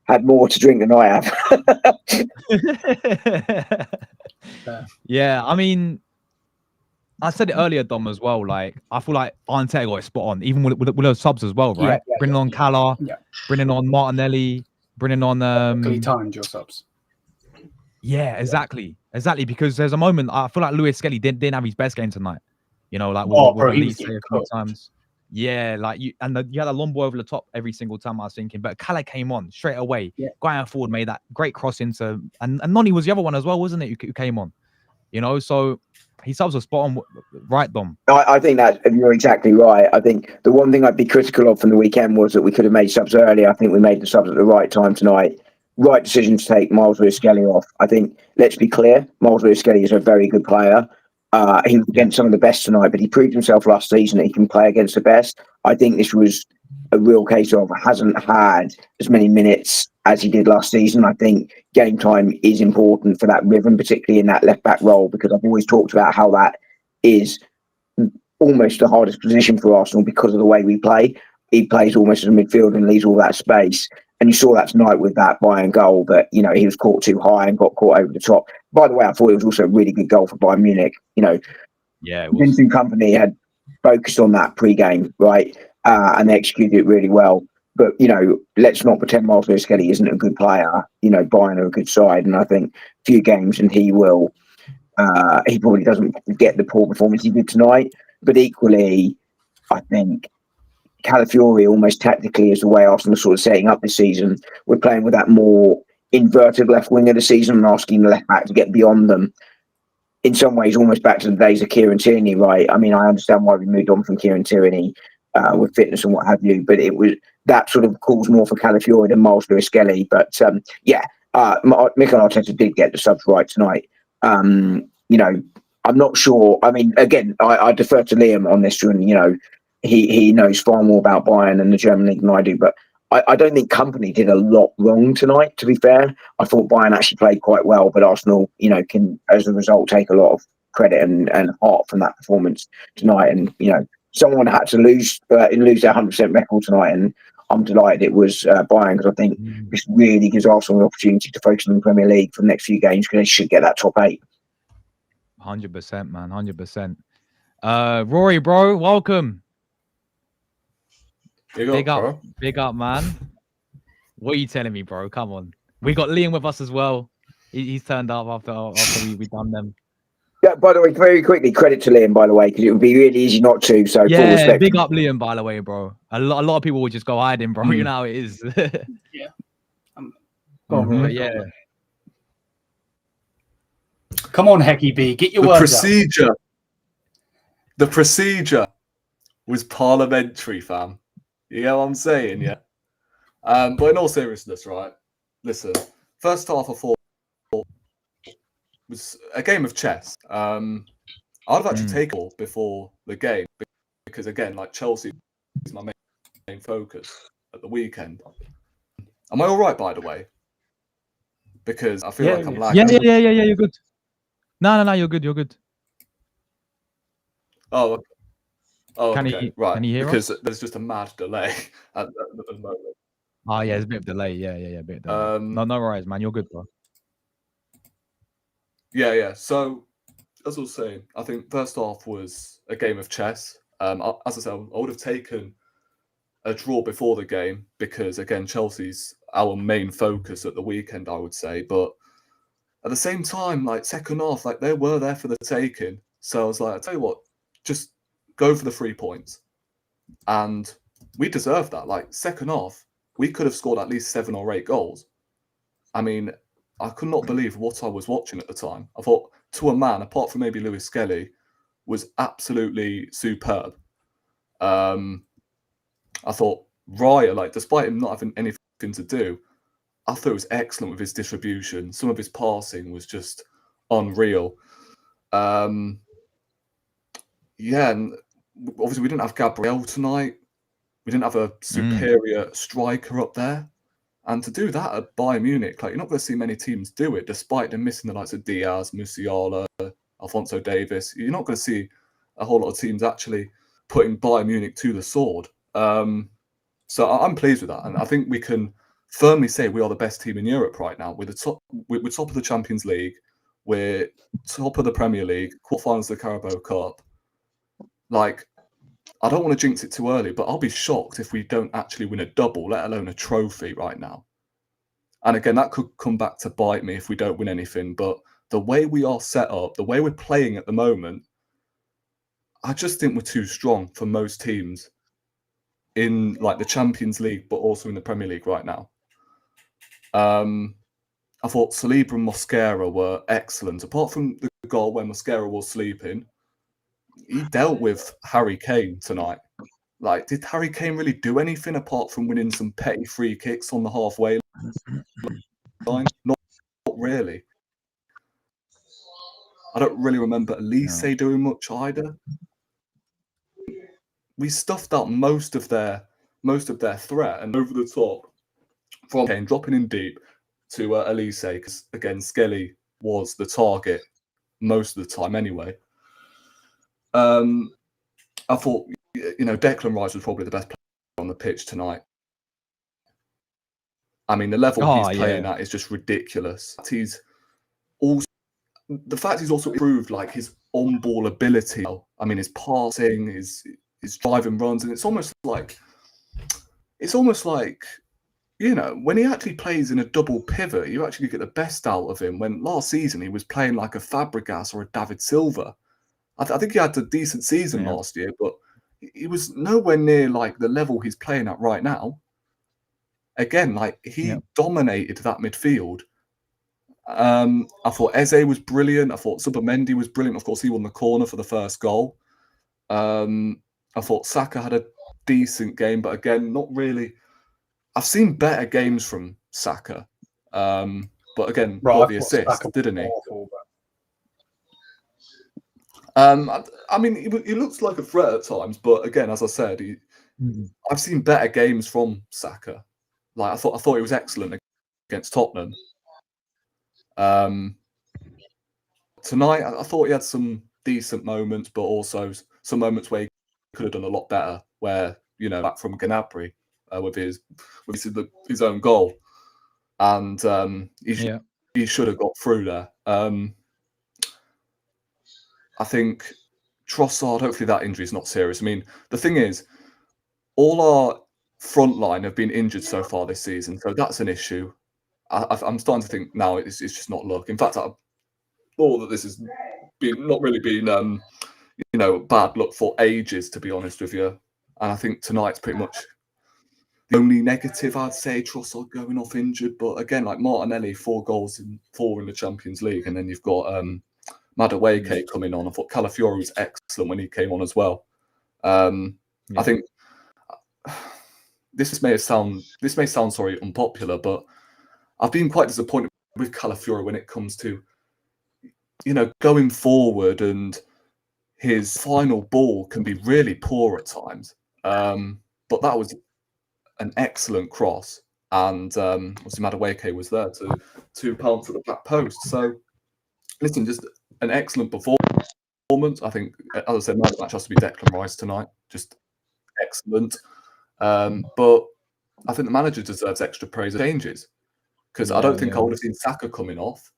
had more to drink than I have. Yeah, I mean, I said it earlier, Dom, as well. Like, I feel like Arteta got it spot on, even with those subs as well, right? Bringing on Cala, bringing on Martinelli, bringing on timed your subs. Yeah, exactly, because there's a moment I feel like Lewis Skelly didn't have his best game tonight. Like with Elise a few times. Yeah, like you had a long ball over the top every single time I was thinking, but Cala came on straight away. Going forward, made that great cross into, and Noni was the other one as well, wasn't it? Who came on, so. He subs are spot on, right, Dom? I think that you're exactly right. I think the one thing I'd be critical of from the weekend was that we could have made subs earlier. I think we made the subs at the right time tonight. Right decision to take Miles Lewis-Skelly off. I think, let's be clear, Miles Lewis-Skelly is a very good player. He was against some of the best tonight, but he proved himself last season that he can play against the best. I think this was a real case of hasn't had as many minutes as he did last season. I think game time is important for that rhythm, particularly in that left back role, because I've always talked about how that is almost the hardest position for Arsenal because of the way we play. He plays almost as a midfielder and leaves all that space. And you saw that tonight with that Bayern goal that, he was caught too high and got caught over the top. By the way, I thought it was also a really good goal for Bayern Munich. Vincent Kompany had focused on that pre-game, right? And they executed it really well. But, let's not pretend Miles Lewis-Skelly isn't a good player. Bayern are a good side. And I think a few games and he probably doesn't get the poor performance he did tonight. But equally, I think Calafiori almost tactically is the way Arsenal are sort of setting up this season. We're playing with that more inverted left wing of the season and asking the left back to get beyond them. In some ways, almost back to the days of Kieran Tierney, right? I mean, I understand why we moved on from Kieran Tierney with fitness and what have you, but it was that sort of calls more for Calafiori than Miles Lewis-Skelly. But Mikel Arteta did get the subs right tonight. I'm not sure. I mean, again, I defer to Liam on this one. He knows far more about Bayern and the German league than I do, but I don't think Kompany did a lot wrong tonight, to be fair. I thought Bayern actually played quite well, but Arsenal, can, as a result, take a lot of credit and heart from that performance tonight. And, someone had to lose their 100% record tonight, and I'm delighted it was Bayern, because I think this really gives Arsenal an opportunity to focus on the Premier League for the next few games, because they should get that top 8. 100%, man, 100%. Rory, bro, welcome. Big up, man. What are you telling me, bro? Come on. We got Liam with us as well. He's turned up after we done them. Yeah, by the way, very quickly, credit to Liam, by the way, because it would be really easy not to. So, full respect. Big up Liam, by the way, bro. A lot of people will just go hiding, bro. You know how it is. Yeah. Come on, Hecky B, get your words out. The procedure was parliamentary, fam. You know what I'm saying, yeah? But in all seriousness, right? Listen, first half of 4 was a game of chess. I'd have actually taken it before the game because, again, like Chelsea is my main focus at the weekend. Am I all right, by the way? because I feel Yeah, like I'm yeah. lagging. Yeah. You're good. No. You're good. You're good. Oh, Can okay, he? right. Can he hear Because us? there's just a mad delay at the moment. Oh yeah, there's a bit of delay. Yeah. A bit of delay. No worries, man. You're good, bro. Yeah. So, as I was saying, I think first half was a game of chess. As I said, I would have taken a draw before the game because, again, Chelsea's our main focus at the weekend, I would say. But at the same time, like second half, like they were there for the taking. So I was like, I tell you what, just go for the 3 points. And we deserved that. Like second half, we could have scored at least 7 or 8 goals. I mean, I could not believe what I was watching at the time. I thought, to a man, apart from maybe Lewis Skelly, was absolutely superb. I thought Raya, like, despite him not having anything to do, I thought it was excellent with his distribution. Some of his passing was just unreal. And obviously we didn't have Gabriel tonight. We didn't have a superior striker up there. And to do that at Bayern Munich, like, you're not going to see many teams do it, despite them missing the likes of Diaz, Musiala, Alphonso Davies. You're not going to see a whole lot of teams actually putting Bayern Munich to the sword. So I'm pleased with that. And I think we can firmly say we are the best team in Europe right now. We're top of the Champions League. We're top of the Premier League, quarterfinals of the Carabao Cup. Like, I don't want to jinx it too early, but I'll be shocked if we don't actually win a double, let alone a trophy right now. And again, that could come back to bite me if we don't win anything. But the way we are set up, the way we're playing at the moment, I just think we're too strong for most teams in like the Champions League, but also in the Premier League right now. I thought Saliba and Mosquera were excellent. Apart from the goal when Mosquera was sleeping, he dealt with Harry Kane tonight. Like, did Harry Kane really do anything apart from winning some petty free kicks on the halfway line? Not really. I don't really remember Elise doing much either. We stuffed up most of their threat, and over the top from Kane dropping in deep to Elise, because again Skelly was the target most of the time anyway. I thought, Declan Rice was probably the best player on the pitch tonight. I mean, the level he's playing at is just ridiculous. The fact he's also improved like his on-ball ability. I mean, his passing, his driving runs, and it's almost like when he actually plays in a double pivot, you actually get the best out of him. When last season he was playing like a Fabregas or a David Silva. I think he had a decent season last year, but he was nowhere near like the level he's playing at right now. Again, like he dominated that midfield. I thought Eze was brilliant. I thought Subamendi was brilliant. Of course, he won the corner for the first goal. I thought Saka had a decent game, but again, not really. I've seen better games from Saka. But again, got the assist, didn't he? Awful, I mean, he looks like a threat at times, but again, as I said, I've seen better games from Saka. Like I thought he was excellent against Tottenham. Tonight, I thought he had some decent moments, but also some moments where he could have done a lot better. Where back from Gnabry with his own goal, and he should have got through there. I think Trossard, hopefully that injury is not serious. I mean, the thing is, all our front line have been injured so far this season, so that's an issue. I'm starting to think now it's just not luck. In fact, I thought that this has not really been bad luck for ages, to be honest with you. And I think tonight's pretty much the only negative I'd say. Trossard going off injured, but again, like Martinelli, 4 goals in 4 in the Champions League, and then you've got Madueke coming on. I thought Calafiori was excellent when he came on as well. I think this may sound unpopular, but I've been quite disappointed with Calafiori when it comes to going forward, and his final ball can be really poor at times. But that was an excellent cross. and obviously Madueke was there to pounce at the back post. So, listen, just an excellent performance. I think, as I said, man of the match has to be Declan Rice tonight. Just excellent. But I think the manager deserves extra praise and changes, because I don't think I would have seen Saka coming off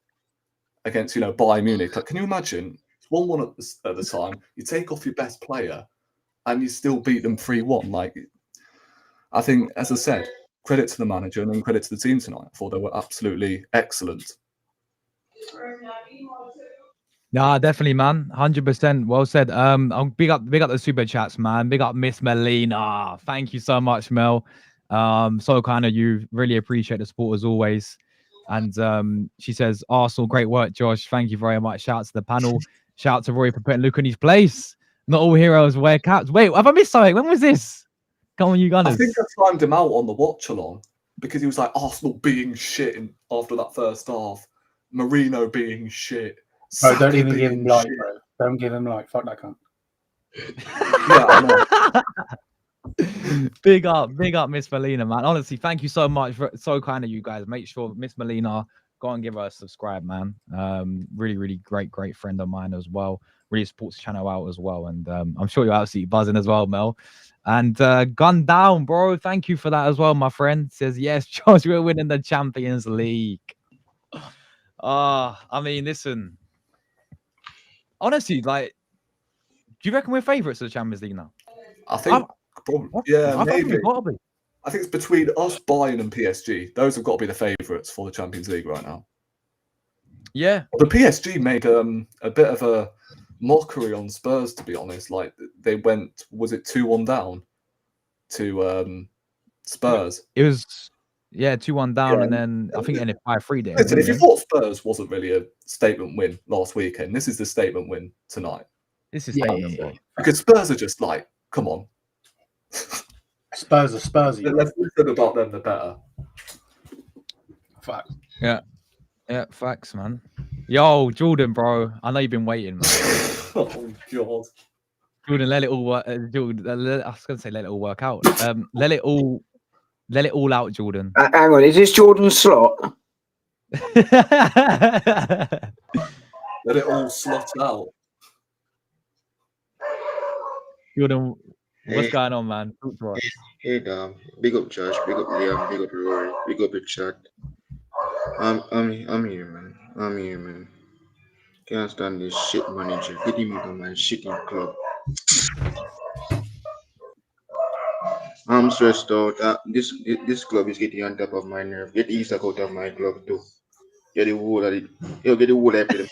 against, Bayern Munich. Like, can you imagine? It's 1-1 at the time. You take off your best player and you still beat them 3-1. Like, I think, as I said, credit to the manager and then credit to the team tonight. I thought they were absolutely excellent. Nah, definitely, man. 100%. Well said. Big up the super chats, man. Big up Miss Melina. Thank you so much, Mel. So kind of you. Really appreciate the support as always. And she says, Arsenal, great work, Josh. Thank you very much. Shout out to the panel. Shout out to Roy for putting Luke in his place. Not all heroes wear caps. Wait, have I missed something? When was this? Come on, you Gunners. I think I timed him out on the watch along because he was like, Arsenal being shit after that first half, Marino being shit. Bro, don't even give him like, bro. Don't give him like. Fuck that cunt. Yeah, I know. Big up Miss Melina, man. Honestly, thank you so much. So kind of you guys. Make sure Miss Melina, go and give her a subscribe, man. Really great friend of mine as well. Really supports the channel out as well. And I'm sure you're absolutely buzzing as well, Mel. And Gun Down, bro. Thank you for that as well, my friend. Says, yes, Josh, we're winning the Champions League. I mean, listen. Honestly, like, do you reckon we're favourites of the Champions League now? I think probably, yeah, maybe. I think it's between us, Bayern, and PSG. Those have got to be the favourites for the Champions League right now. Yeah. The PSG made a bit of a mockery on Spurs, to be honest. Like, they went, was it 2-1 down to Spurs? It was, 2-1 down, and then I think it ended 5-3 there. Listen, if you thought Spurs wasn't really a statement win last weekend, this is the statement win tonight. This is statement win. Because Spurs are just like, come on. Spurs are Spursy. The less we said about them, the better. Fact. Yeah, facts, man. Yo, Jordan, bro. I know you've been waiting, man. Oh God. Jordan, let it all work. Jordan, I was gonna say let it all work out. Let it all out, Jordan. Hang on, is this Jordan's slot? Let it all slot out. Jordan, what's going on, man? Talk to us. Hey, big up Josh, big up Liam, big up Rory, big up the chat. I'm here, man. I'm here, man. Can't stand this shit manager. Get him into my shitty club. I'm stressed out. This club is getting on top of my nerve. Get Isak out of my club too. Get the whole of it. Yo, get the whole of it.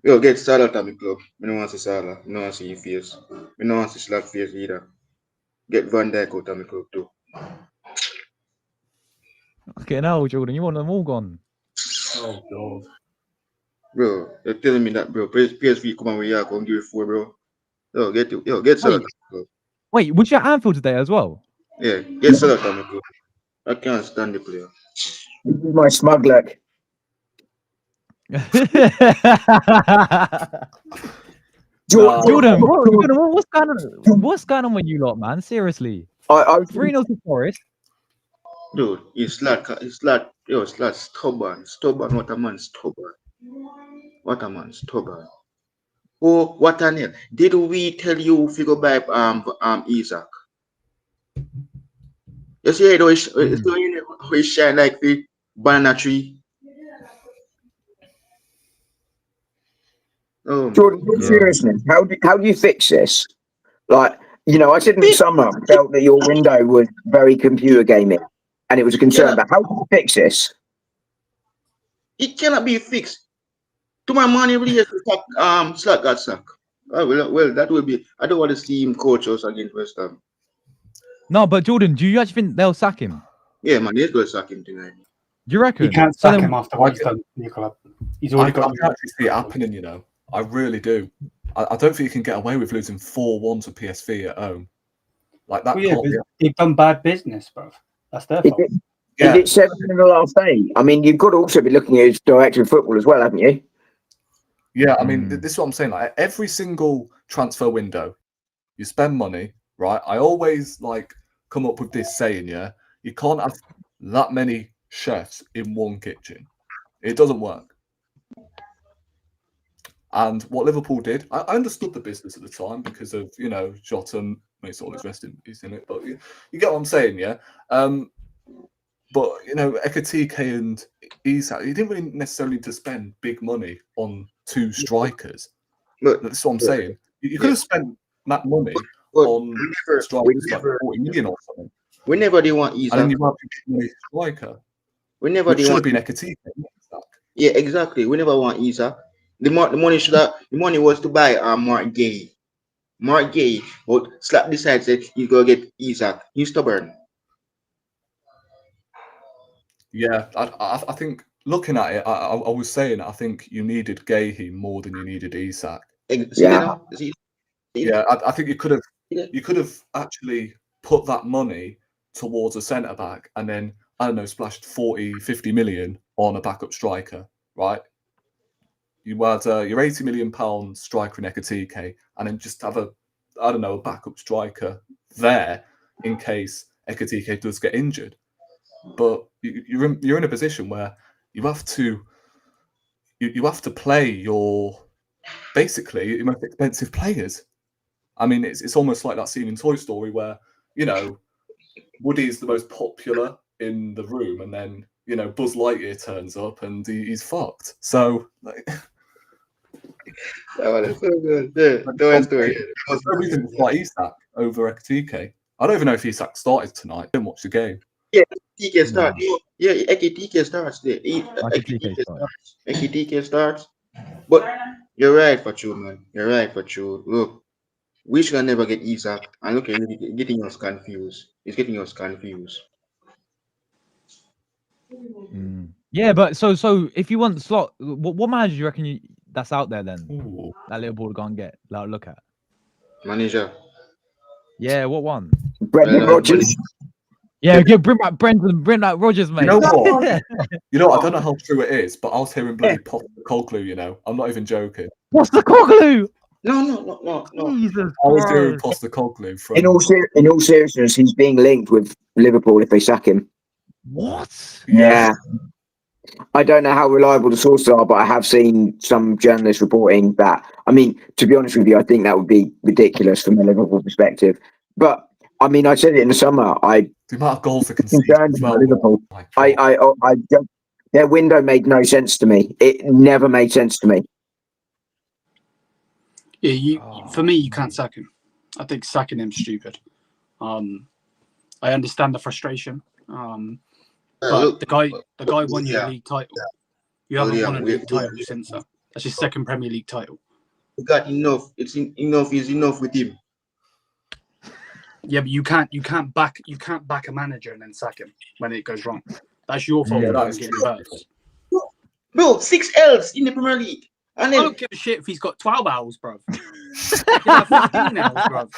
Yo, get Salah out of my club. I don't want to see Salah. I don't want to see your face. I don't want to see Slack face either. Get Van Dijk out of my club too. Okay, now, Jordan, you want them all gone? Oh God. Bro, you're telling me that, bro. PSV come on with you, come give it 4, bro. Get Salah out of my club. Wait, was you at Anfield today as well? Yeah, get Salah out of my club. I can't stand the player. This is my smug leg. Jordan, what's going on with you lot, man? Seriously. I 3-0 to Forest. Dude, it's like stubborn. What a man stubborn. Oh, what a name. Did we tell you if you go buy Isaac? You see how it shine like the banana tree? Oh, Jordan, in seriousness, how do you fix this? Like, I said in the summer, I felt that your window was very computer gaming, and it was a concern. But how do you fix this? It cannot be fixed. To my money, really, Slack got sacked. Well, that will be. I don't want to see him coach us against West Ham. No, but Jordan, do you actually think they'll sack him? Yeah, man, he's going to sack him tonight. Do you reckon? You can't sack him after what he's done in your club. He's already got. I can actually see it happening, I really do. I don't think you can get away with losing 4-1 to PSV at home. Like that. Well, they've done bad business, bro. That's their fault. Is it 7 in the last 8? I mean, you've got to also be looking at his director of football as well, haven't you? Yeah, I mean, this is what I'm saying. Like every single transfer window, you spend money, right? I always come up with this saying, yeah, you can't have that many chefs in one kitchen. It doesn't work. And what Liverpool did, I understood the business at the time because of, you know, Jota, makes all his rest in peace in it, but you get what I'm saying, yeah? But, you know, Ekatike and Isak, you didn't really necessarily need to spend big money on 2 strikers. But That's what I'm saying. You could have spent that money on strikers like 40 million or something. Whenever they want Isak, And then you might be a striker. whenever Which they should want, have been Ekatike. yeah, exactly. Whenever I want Isak, the money was to buy Mark Gay. But Slap decides that he's gonna get Isak. He's stubborn. Yeah, I think looking at it, I was saying I think you needed Gahey more than you needed Isak. Yeah. Yeah, I think you could have actually put that money towards a centre back and then, I don't know, splashed 40, 50 million on a backup striker, right? You had your £80 million striker in Ekatike and then just have a backup striker there in case Ekatike does get injured. But you're in a position where you have to play your basically your most expensive players. I mean, it's almost like that scene in Toy Story where, you know, Woody's the most popular in the room, and then, you know, Buzz Lightyear turns up and he's fucked. So, like, Oh, that's so good. Yeah, there's no reason to fight Isak over Ekatike. I don't even know if Isak started tonight. I didn't watch the game. Yeah, TK starts. Yeah, Ekatike starts there. Ekatike starts. But you're right for true, man. You're right for true. Look, we should never get Isak. And look, it's getting us confused. It's getting us confused. Yeah, but so if you want slot, what manager do you reckon that's out there then? Ooh. That Liverpool go and get, like, look at. Manager. Yeah, what one? Brendan Rodgers. Yeah, bring back Rodgers, mate. You know what? You know, I don't know how true it is, but I was hearing bloody Postecoglou, you know. I'm not even joking. What's the Postecoglou? No. Jesus I was hearing Christ. Postecoglou from... In all seriousness, he's being linked with Liverpool if they sack him. What? Yeah. I don't know how reliable the sources are, but I have seen some journalists reporting that. I mean, to be honest with you, I think that would be ridiculous from a Liverpool perspective. But I mean, I said it in the summer. The amount of goals they conceded concerned as about well. Liverpool. My I don't, their window made no sense to me. It never made sense to me. Yeah, for me, you can't sack him. I think sacking him's stupid. I understand the frustration. But the guy won your league title. You haven't won a league title since that. That's his second Premier League title. We got enough. Enough is enough with him. Yeah, but you can't back a manager and then sack him when it goes wrong. That's your fault for getting first. Bro, 6 L's in the Premier League. And then, I don't give a shit if he's got 12 L's, bro. He can have 15 L's, bro.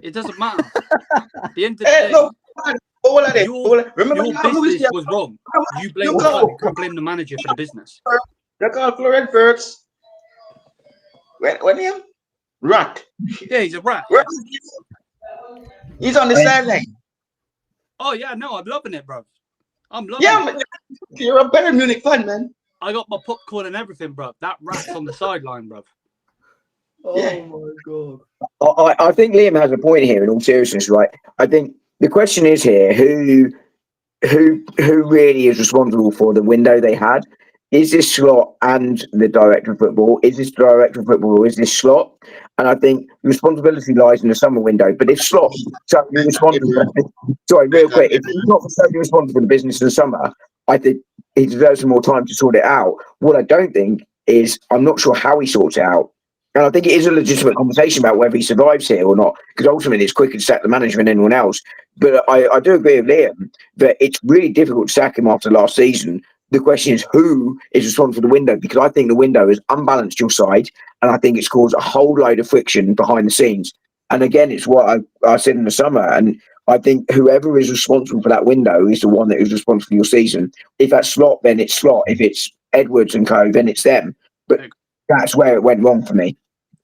It doesn't matter. At the end of the day, remember your business was wrong. You blame the club. You can't blame the manager for the business. They call Florent Firks. When him? Rat. Yeah, he's a rat. He's on the sideline. Oh yeah, no, I'm loving it, bro. I'm loving it. Man, you're a Bayern Munich fan, man. I got my popcorn and everything, bro. That rat's on the sideline, bro. Oh my god. I think Liam has a point here. In all seriousness, right? I think the question is here: who really is responsible for the window they had? Is this Slot and the director of football? Is this director of football or is this Slot? And I think the responsibility lies in the summer window. But if Slot solely responsible, sorry, real quick, if he's not solely responsible for the business in the summer, I think he deserves some more time to sort it out. What I don't think is, I'm not sure how he sorts it out. And I think it is a legitimate conversation about whether he survives here or not, because ultimately it's quicker to sack the manager than anyone else. But I do agree with Liam that it's really difficult to sack him after last season. The question is who is responsible for the window, because I think the window has unbalanced your side, and I think it's caused a whole load of friction behind the scenes. And again, it's what I said in the summer, and I think whoever is responsible for that window is the one that is responsible for your season. If that's Slot, then it's Slot. If it's Edwards and co, then it's them. But that's where it went wrong for me.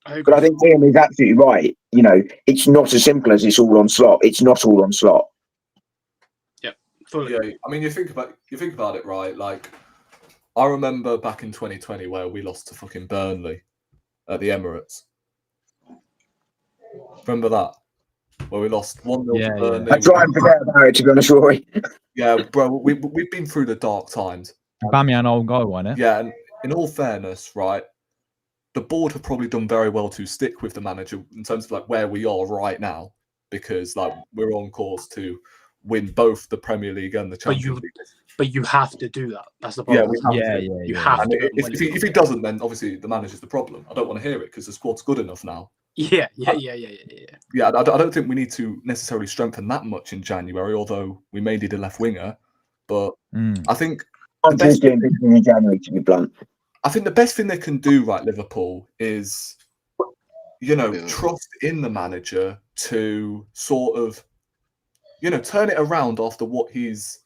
But I think Liam is absolutely right. You know, it's not as simple as it's all on Slot. It's not all on Slot. fully. Yeah, I mean, you think about it, right? Like, I remember back in 2020 where we lost to fucking Burnley at the Emirates. Remember that? Where we lost 1-0 Yeah, to yeah. Burnley. I try and forget about it, to be honest, Rory. Yeah, bro, we've been through the dark times. Bamian own goal, wasn't it? Yeah, and in all fairness, right, the board have probably done very well to stick with the manager in terms of like where we are right now, because like we're on course to win both the Premier League and the Champions League. But you have to do that. That's the Yeah, problem. we have Yeah, to. yeah, You yeah. have And to. if he doesn't, then obviously the manager's the problem. I don't want to hear it because the squad's good enough now. Yeah. Yeah, I don't think we need to necessarily strengthen that much in January, although we may need a left winger. But I think I'm just doing business in January, to be blunt. I think the best thing they can do, right, Liverpool, is, you know, trust in the manager to sort of, you know, turn it around after what he's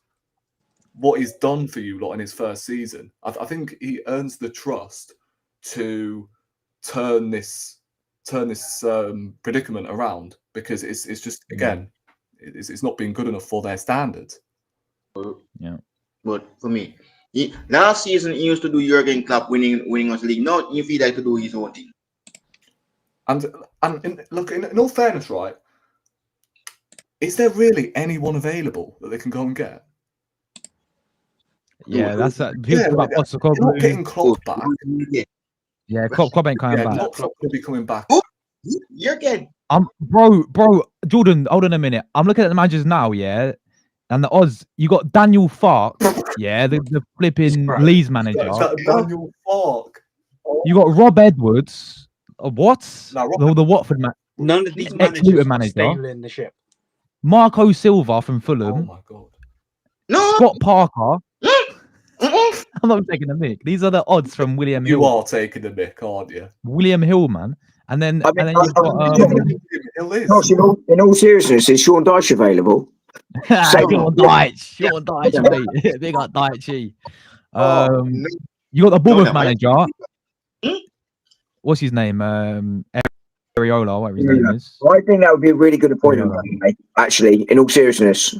done for you lot in his first season. I think he earns the trust to turn this predicament around, because it's just, again, it's not been good enough for their standards. Yeah. But for me, last season he used to do Jurgen Klopp winning us the league. Now he feel like to do his own thing. And in all fairness, right, is there really anyone available that they can go and get? Yeah, that's that. Yeah, like, you're not getting Klopp back. Yeah, Klopp ain't coming Yeah, back. not Klopp will be coming back. Jurgen. Bro, Jordan, hold on a minute. I'm looking at the managers now, yeah, and the odds. You got Daniel Fark, yeah, the flipping Leeds manager. Daniel Fark. You got Rob Edwards. What? No, the Watford man. None of these Ex-Luton managers manager. stay in the ship. Marco Silva from Oh Fulham. my god. No. Scott Parker. I'm not taking the mic. These are the odds from William You Hill. are taking the mick, aren't you? William Hill, man. And then, I mean, you've got Hill is. Gosh, in all seriousness, is Sean Dyche available? Sean Dyche, mate. Big up Dyche. You got the Bournemouth manager. What's his name? Ariola, whatever his name is. I think that would be a really good appointment, actually, in all seriousness.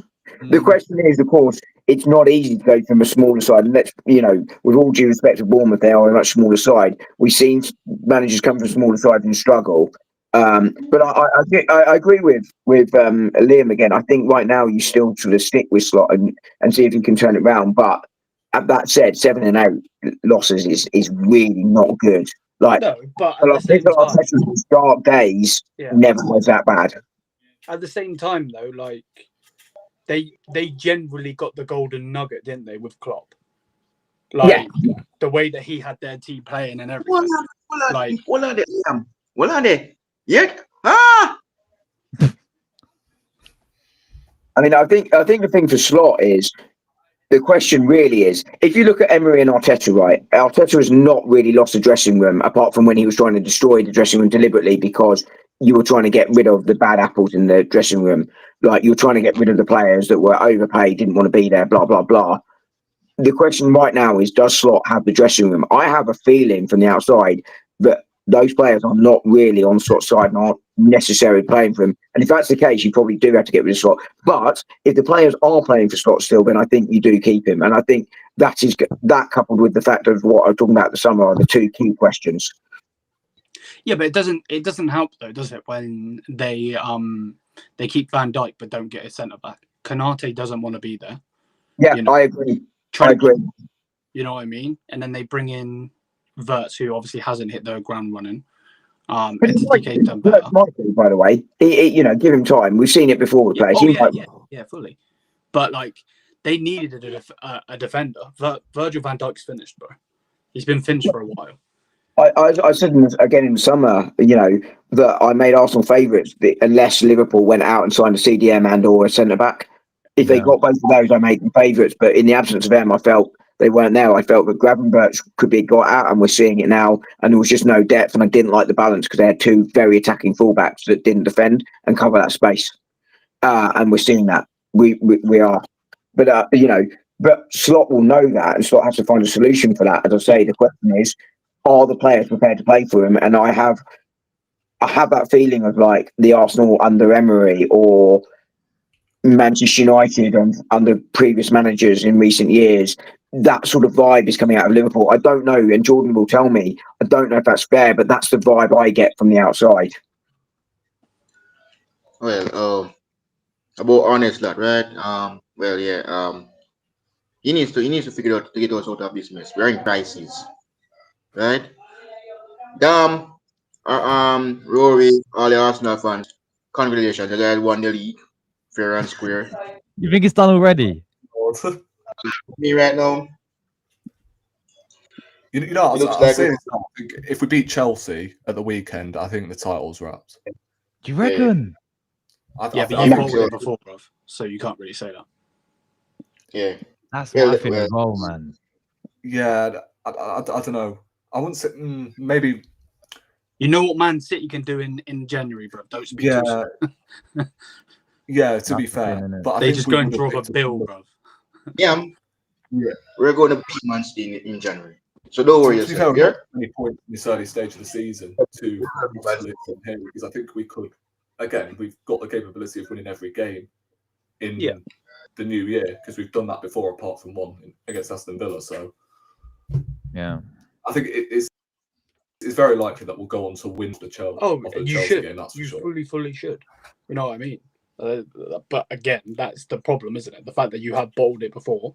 The question is, of course, it's not easy to go from a smaller side. And let's, you know, with all due respect to Bournemouth, they are a much smaller side. We've seen managers come from smaller sides and struggle. But I agree with Liam again. I think right now you still sort of stick with Slot and see if you can turn it around. But that said, 7 and 8 losses is really not good. Like, No, but at the same time, dark days never was that bad. At the same time, though, like they generally got the golden nugget, didn't they, with Klopp? Like the way that he had their team playing and everything. What are they? Yeah. Ah. I mean, I think the thing for Slot is, the question really is, if you look at Emery and Arteta, right, Arteta has not really lost the dressing room, apart from when he was trying to destroy the dressing room deliberately because you were trying to get rid of the bad apples in the dressing room. Like, you were trying to get rid of the players that were overpaid, didn't want to be there, blah, blah, blah. The question right now is, does Slot have the dressing room? I have a feeling from the outside that those players are not really on Slot's side and aren't necessarily playing for him. And if that's the case, you probably do have to get rid of Slot. But if the players are playing for Slot still, then I think you do keep him. And I think that coupled with the fact of what I was talking about the summer are the two key questions. Yeah, but it doesn't help though, does it, when they keep Van Dijk but don't get a centre back? Konate doesn't want to be there. Yeah, you know? I agree. I agree. You know what I mean? And then they bring in Wirtz, who obviously hasn't hit the ground running. NTTK's done better. By the way, he, you know, give him time. We've seen it before with players. Yeah, fully. But like, they needed a defender. Virgil van Dijk's finished, bro. He's been finished for a while. I said again in the summer, you know, that I made Arsenal favourites unless Liverpool went out and signed a CDM and or a centre back. If they got both of those, I made them favourites. But in the absence of them, I felt they weren't there. I felt that Gravenberch could be got out, and we're seeing it now. And there was just no depth, and I didn't like the balance because they had two very attacking fullbacks that didn't defend and cover that space. And we're seeing that. We are. But you know, but Slot will know that, and Slot has to find a solution for that. As I say, the question is, are the players prepared to play for him? And I have that feeling of like the Arsenal under Emery or Manchester United under previous managers in recent years. That sort of vibe is coming out of Liverpool. I don't know, and Jordan will tell me. I don't know if that's fair, but that's the vibe I get from the outside. Well, about honest that, right? Well, yeah. He needs to figure out to get us out of this mess. We're in crisis, right? Damn, Rory, all the Arsenal fans, congratulations, the guys won the league, fair and square. You think it's done already? Me right now, You know, It I'll looks like say it. this now, I think if we beat Chelsea at the weekend, I think the title's wrapped. Do you reckon? Yeah, but I you think bottled so. it before, bruv. So you can't really say that. yeah. That's Yeah, what I think well- as well, man. Yeah, I don't know. I wouldn't say maybe. You know what Man City can do in January, bruv. Don't speak Yeah, to us. yeah. To be That's the fair, thing, innit? but I They think just we go and would have drop a picked up bill, some- bruv. Yeah, Yeah. we're going to beat Man City in January. So don't worry To be fair, yourself, we yeah? got many points in this early stage of the season to split from here because I think we could. Again, we've got the capability of winning every game in Yeah. the new year because we've done that before, apart from one against Aston Villa. So Yeah. I think it's very likely that we'll go on to win the Chelsea. Oh, of the you Chelsea should. game. That's for You sure. fully should. You know what I mean? But again, that's the problem, isn't it? The fact that you have bottled it before,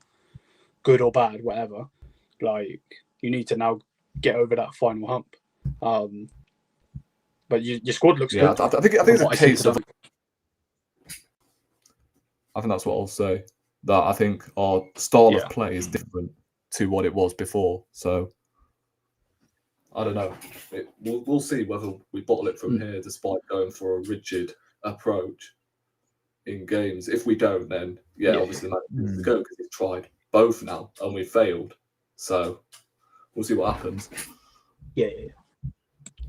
good or bad, whatever. Like, you need to now get over that final hump. But your squad looks Yeah, good. I think from it's a what I see case of. today. I think that's what I'll say. That I think our style Yeah. of play is different to what it was before. So I don't know. We'll see whether we bottle it from here, despite going for a rigid approach in games. If we don't, then Yeah. obviously the man needs to go because we've tried both now and we've failed. So we'll see what happens. Yeah.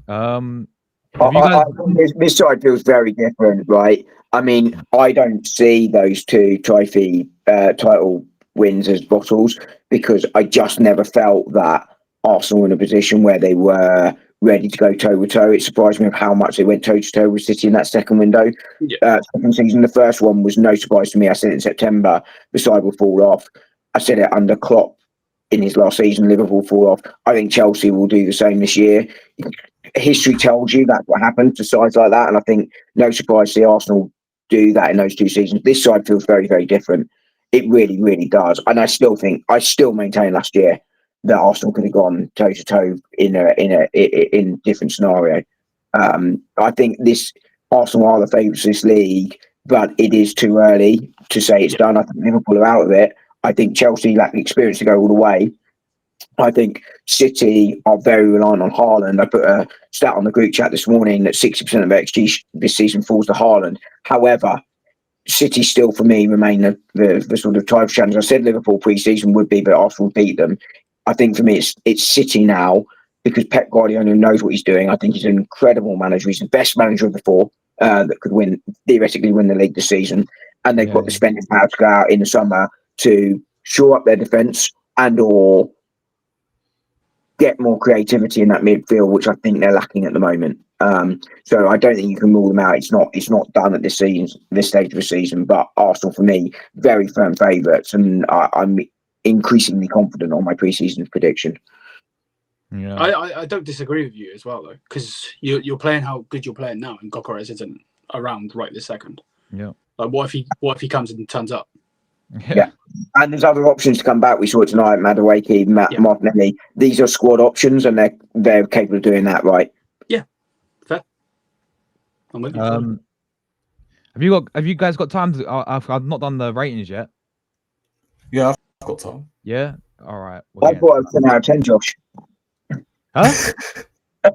Have you guys? This side feels very different, right? I mean, I don't see those two trophy title wins as bottles because I just never felt that Arsenal were in a position where they were ready to go toe to toe. It surprised me of how much they went toe to toe with City in that second window. Yeah. Second season, the first one was no surprise to me. I said it in September, the side will fall off. I said it under Klopp in his last season, Liverpool fall off. I think Chelsea will do the same this year. History tells you that's what happens to sides like that, and I think no surprise to see Arsenal do that in those two seasons. This side feels very, very different. It really, really does, and I still maintain last year that Arsenal could have gone toe to toe in a different scenario. I think this Arsenal are the favourites of this league, but it is too early to say it's done. I think Liverpool are out of it. I think Chelsea lack the experience to go all the way. I think City are very reliant on Haaland. I put a stat on the group chat this morning that 60% of XG this season falls to Haaland. However, City still, for me, remain the sort of title challenge. I said Liverpool pre-season would be, but Arsenal beat them. I think for me, it's City now because Pep Guardiola knows what he's doing. I think he's an incredible manager. He's the best manager of the four that could theoretically win the league this season. And they've got the spending power to go out in the summer to shore up their defence and or get more creativity in that midfield, which I think they're lacking at the moment. So I don't think you can rule them out. It's not done at this stage of the season. But Arsenal, for me, very firm favourites, and I'm increasingly confident on my pre-season prediction. Yeah. I don't disagree with you as well, though, because you're playing how good you're playing now, and Gyökeres isn't around right this second. Yeah. Like, what if he comes and turns up? Yeah. And there's other options to come back. We saw it tonight, Madueke, Martinelli. These are squad options, and they're capable of doing that, right? Yeah, fair. I'm with you. Have you guys got time to? I've not done the ratings yet. Yeah, I've got time. Yeah. All right. I thought I was 10 out of 10, Josh. Huh? I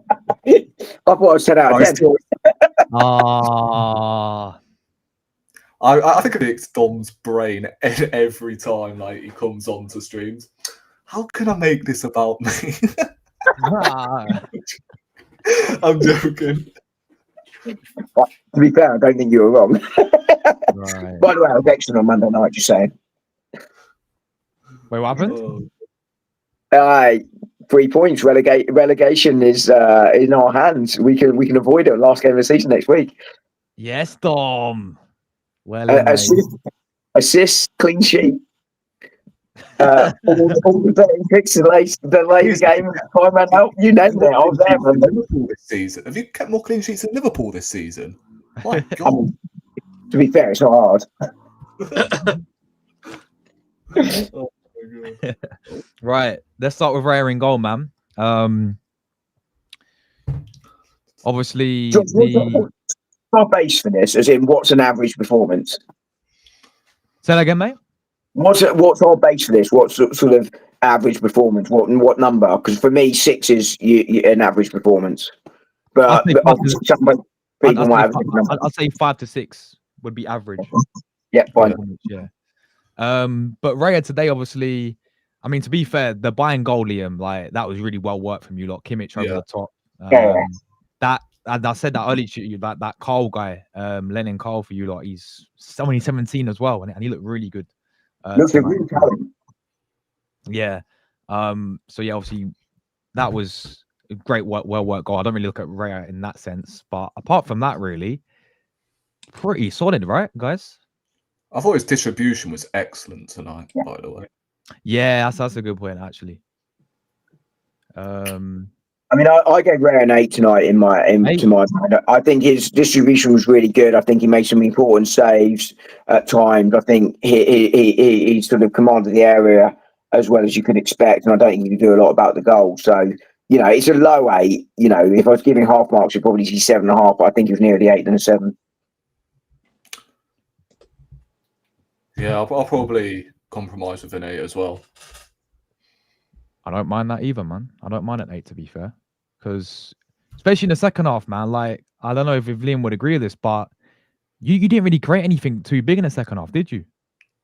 thought I was 10 out of 10. I think it's Dom's brain every time like he comes on to streams. How can I make this about me? I'm joking. To be fair, I don't think you were wrong. Right. By the way, I was excellent on Monday night, just saying. Wait, what happened? 3 points. Relegation is in our hands. We can avoid it last game of the season next week. Yes, Dom. Well, in, mate. Assist, clean sheet. All the betting picks the later game. Time ran out. You named it. I was there. Man. Liverpool this season. Have you kept more clean sheets than Liverpool this season? My God. I mean, to be fair, it's not hard. Oh, my God. Right, let's start with Raya in goal, man. Obviously, What's our base for this? As in, what's an average performance? say that again, mate. What's our base for this? What's sort of average performance? What number? Because for me, 6 is an average performance. But obviously, people might have a different number. I'd say 5 to 6 would be average. Yeah, fine. Yeah. But Raya today, obviously, I mean, to be fair, the Bayern goal, Liam, like that was really well worked from you lot. Kimmich over the top. That and I said that earlier to you, that Carl guy, Lennon Carl for you lot, he's only 17 as well, and he looked really good. Looks a real talent. Yeah. So yeah, obviously that was a great well worked goal. I don't really look at Raya in that sense, but apart from that, really pretty solid, right, guys? I thought his distribution was excellent tonight, by the way. Yeah, that's a good point, actually. I mean, I gave Raya an 8 tonight to my mind. I think his distribution was really good. I think he made some important saves at times. I think he sort of commanded the area as well as you could expect, and I don't think you could do a lot about the goal. So, it's a low 8. If I was giving half marks, you'd probably see 7.5, but I think he was nearer the 8 than a 7. Yeah, I'll probably compromise with an 8 as well. I don't mind that either, man. I don't mind an 8, to be fair, because especially in the second half, man. Like, I don't know if Liam would agree with this, but you didn't really create anything too big in the second half, did you?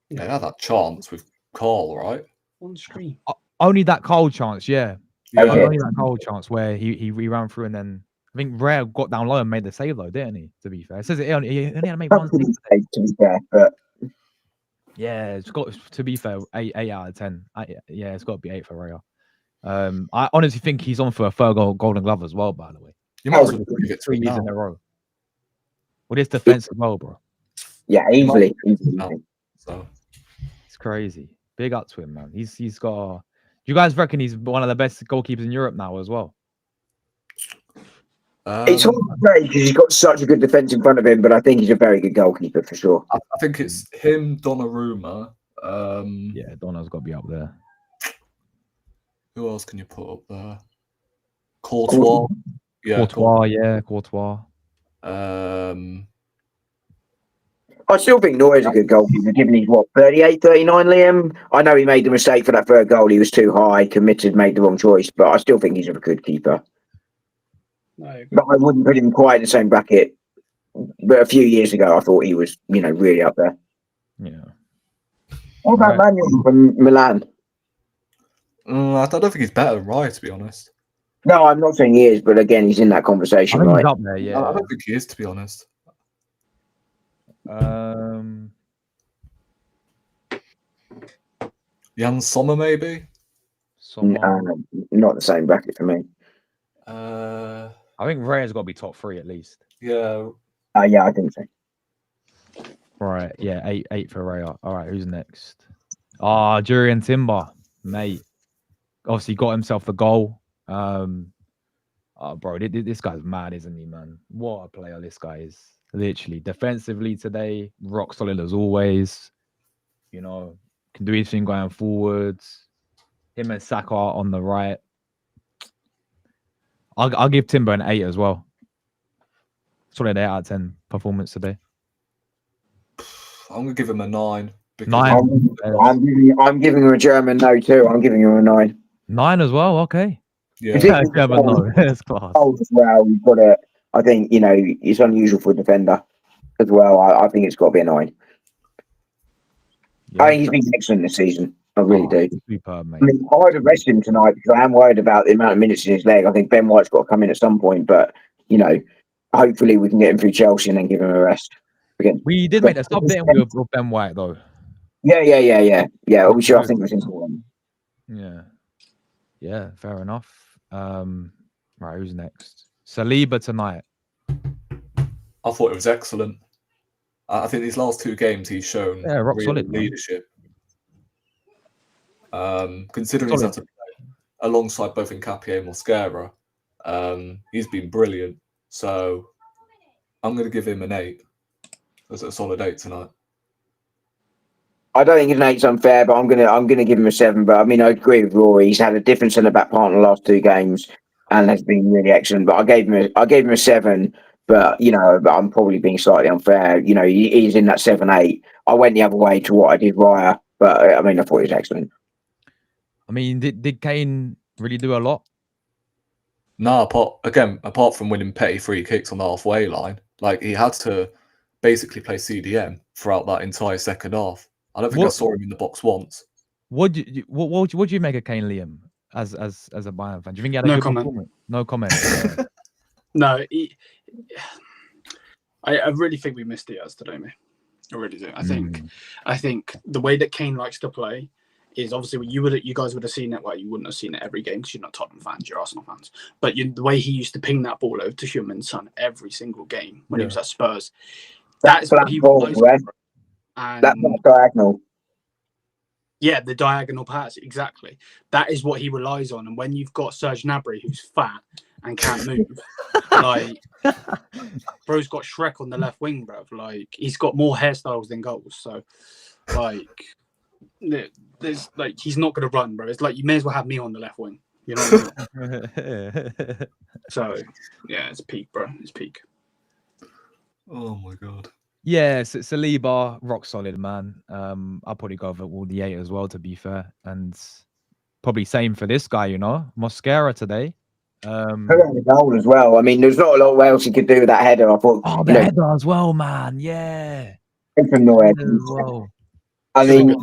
Yeah, they had that chance with Carl, right? On screen. Only that cold chance, yeah. Yeah. Only that cold chance where he ran through, and then I think Raya got down low and made the save, though, didn't he? To be fair, it says he only had to make one save. To be fair, but yeah, it's got to be fair, 8 out of 10. Yeah, it's got to be 8 for Raya. I honestly think he's on for a third Golden Glove as well, by the way. You might as well give it to 3 him years now. in a row. With his defense as well, bro. yeah, easily. So It's crazy. Big up to him, man. He's got. You guys reckon he's one of the best goalkeepers in Europe now as well? It's hard to say because he's got such a good defence in front of him, but I think he's a very good goalkeeper for sure. I think it's him, Donnarumma. Yeah, Donna's got to be up there. Who else can you put up there? Courtois. Yeah, Courtois. I still think Neuer's a good goalkeeper, given he's 38, 39, Liam? I know he made the mistake for that third goal. He was too high, committed, made the wrong choice, but I still think he's a good keeper. But I wouldn't put him quite in the same bracket. But a few years ago, I thought he was, really up there. Yeah. What about Manuel from Milan? I don't think he's better than Raya, to be honest. No, I'm not saying he is, but again, he's in that conversation, I think right? he's up there, yeah. I don't think he is, to be honest. Jan Sommer, maybe? Not the same bracket for me. I think Raya's got to be top 3 at least. Yeah. Yeah, I think so. Right, yeah, 8 for Raya. All right, who's next? Jurriën Timber, mate. Obviously got himself the goal. Bro, this guy's mad, isn't he, man? What a player this guy is. Literally, defensively today, rock solid as always. Can do anything going forwards. Him and Saka on the right. I'll give Timber an 8 as well. Solid 8 out of 10 performance today. I'm gonna give him a 9. 9. I'm giving him a German no too. I'm giving him a 9. 9 as well. Okay. Yeah. German no. That's class. As well, you've got to. I think it's unusual for a defender as well. I think it's got to be a 9. Yeah. I think he's been excellent this season. I really do. Superb, mate. I mean, I would arrest him tonight because I am worried about the amount of minutes in his leg. I think Ben White's got to come in at some point, but hopefully we can get him through Chelsea and then give him a rest. Again, We did make that stop betting with Ben White though. Yeah. Which I think was important. Yeah. Fair enough. Right, who's next? Saliba tonight. I thought it was excellent. I think these last 2 games he's shown rock real solid, man. leadership. Considering he's had to play alongside both Nkapie and Mosquera, he's been brilliant. So I'm going to give him an 8. That's a solid 8 tonight. I don't think an 8's unfair, but I'm gonna give him a 7. But I mean, I agree with Rory. He's had a different centre back partner the last 2 games and has been really excellent. But I gave him a 7. But I'm probably being slightly unfair. He's in that 7-8. I went the other way to what I did Raya, but I mean, I thought he was excellent. I mean, did Kane really do a lot? No, apart from winning petty free kicks on the halfway line, like he had to basically play CDM throughout that entire second half. I don't think I saw him in the box once. What do you make of Kane, Liam, as a Bayern fan? Do you think he had a No good comment. performance? No comment. No, I really think we missed Diaz today, mate. I really do. I think the way that Kane likes to play is obviously you guys would have seen it. Well, you wouldn't have seen it every game because you're not Tottenham fans, you're Arsenal fans. But the way he used to ping that ball over to Heung-min Son every single game when he was at Spurs, that is what he relies on. And that diagonal. Yeah, the diagonal pass, exactly. That is what he relies on. And when you've got Serge Gnabry, who's fat and can't move, like, bro's got Shrek on the left wing, bro. Like, he's got more hairstyles than goals. So, like, there's like, he's not going to run, bro. It's like, you may as well have me on the left wing. You know what I mean? So, yeah, it's peak, bro. It's peak. Oh, my God. Yeah, Saliba, rock solid, man. I'll probably go over all the 8 as well, to be fair. And probably same for this guy, Mosquera today. Put on the goal as well. I mean, there's not a lot else he could do with that header. I thought. Oh, the header as well, man. Yeah. Well. I mean,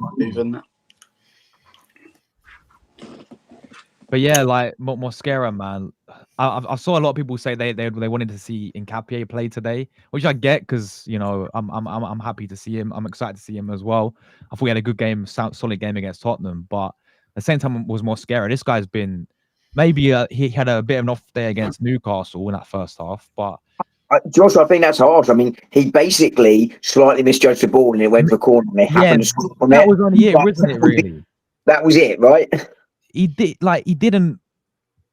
but yeah, like Mosquera, man. I saw a lot of people say they wanted to see Nkapie play today, which I get because I'm happy to see him. I'm excited to see him as well. I thought he had a good game, solid game against Tottenham, but at the same time was Mosquera. This guy's been maybe he had a bit of an off day against Newcastle in that first half, but Josh, I think that's harsh. I mean, he basically slightly misjudged the ball and it went for a corner. And it happened to score on that was only it, wasn't it? Really, that was it, right? He didn't.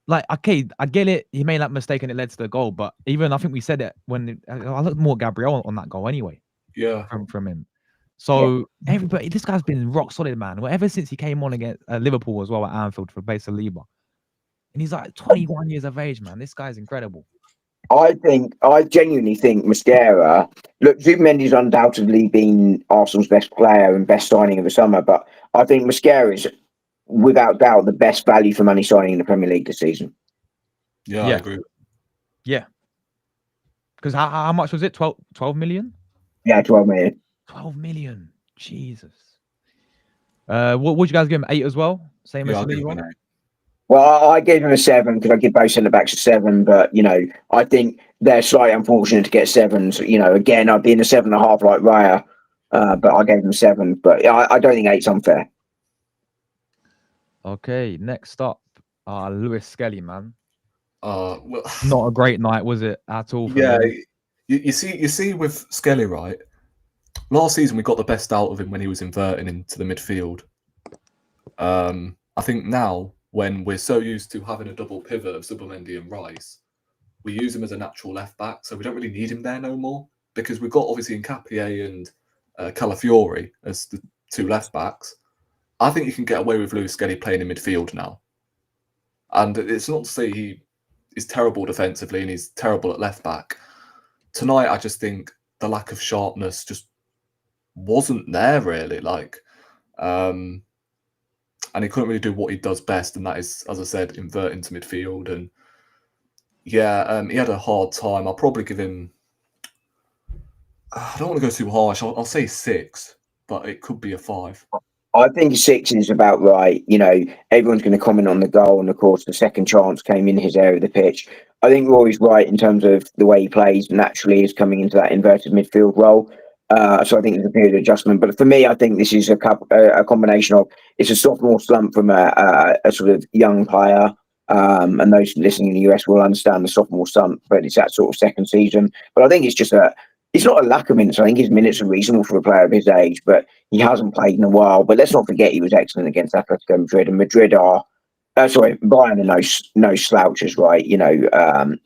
Like, okay, I get it. He made that mistake and it led to the goal. But even I think we said it when I looked more at Gabriel on that goal anyway. Yeah, from him. So everybody, this guy's been rock solid, man. Well, ever since he came on against Liverpool as well at Anfield for base Saliba, and he's like 21 years of age, man. This guy's incredible. I genuinely think Mosquera. Look, Zubimendi's undoubtedly been Arsenal's best player and best signing of the summer, but I think Mosquera is, without doubt, the best value for money signing in the Premier League this season. Yeah, I agree. Yeah. Because how much was it? 12 million? Yeah, 12 million. 12 million. Jesus. What would you guys give him? 8 as well? Same as Saliba? Well, I gave him a 7 because I give both centre backs a 7, but I think they're slightly unfortunate to get 7s. Again, I'd be in the 7.5 like Raya, but I gave him a 7. But I don't think 8's unfair. Okay, next up, Lewis Skelly, man. Well, not a great night, was it at all? Yeah, you see with Skelly, right? Last season we got the best out of him when he was inverting into the midfield. I think now, when we're so used to having a double pivot of Zubimendi and Rice, we use him as a natural left back, so we don't really need him there no more because we've got obviously Nkapie and Calafiori as the 2 left backs. I think you can get away with Lewis Skelly playing in midfield now. And it's not to say he is terrible defensively and he's terrible at left back. Tonight, I just think the lack of sharpness just wasn't there really. And he couldn't really do what he does best, and that is, as I said, invert into midfield. And he had a hard time. I'll probably give him. I don't want to go too harsh. I'll say 6, but it could be a 5. I think 6 is about right. Everyone's going to comment on the goal, and of course, the second chance came in his area of the pitch. I think Rory's right in terms of the way he plays. Naturally, is coming into that inverted midfield role. So I think there's a period of adjustment. But for me, I think this is a combination of it's a sophomore slump from a sort of young player. And those listening in the US will understand the sophomore slump, but it's that sort of second season. But I think it's just it's not a lack of minutes. I think his minutes are reasonable for a player of his age, but he hasn't played in a while. But let's not forget he was excellent against Atletico Madrid, and Madrid are, Bayern are no slouches, right?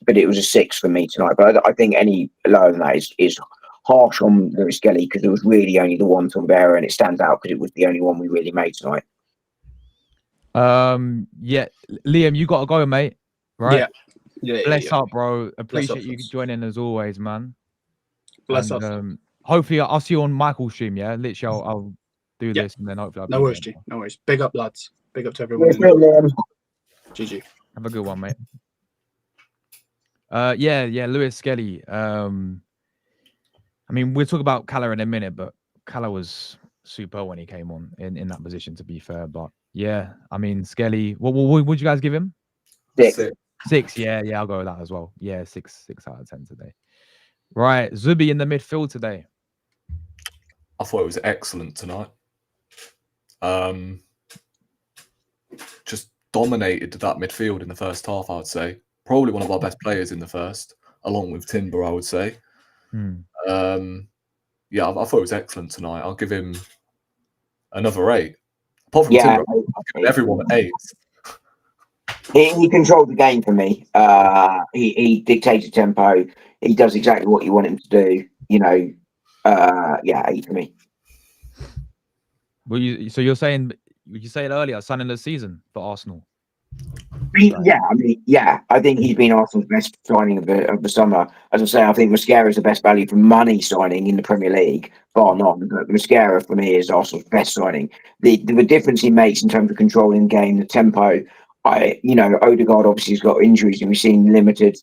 But it was a 6 for me tonight. But I think any lower than that is harsh on Lewis Skelly because it was really only the one sort of error, and it stands out because it was the only one we really made tonight. Yeah, Liam, you got to go, mate. Right? Yeah. Bless up, bro. Appreciate up, you fellas. joining as always, man. Bless And, us. hopefully, I'll see you on Michael's stream. Yeah, literally, I'll do this and then hopefully I'll No be worries, there. G. No worries. Big up, lads. Big up to everyone. GG. Have a good one, mate. Yeah, Lewis Skelly. I mean, we'll talk about Calla in a minute, but Calla was super when he came on in that position, to be fair. But yeah, I mean, Skelly, what would you guys give him? 6. 6. Yeah, I'll go with that as well. Yeah, 6 out of 10 today. Right, Zubi in the midfield today. I thought it was excellent tonight. Just dominated that midfield in the first half, I would say. Probably one of our best players in the first, along with Timber, I would say. Yeah, I thought it was excellent tonight. I'll give him another 8. Apart from Timber, I'll give everyone 8. He controlled the game for me. He dictated tempo. He does exactly what you want him to do. 8 for me. Well, you're saying, you say it earlier, signing the season for Arsenal? I think he's been Arsenal's best signing of the summer. As I say, I think Mosquera is the best value for money signing in the Premier League, bar none. But Mosquera for me is Arsenal's best signing. The difference he makes in terms of controlling the game, the tempo. Odegaard obviously has got injuries, and we've seen limited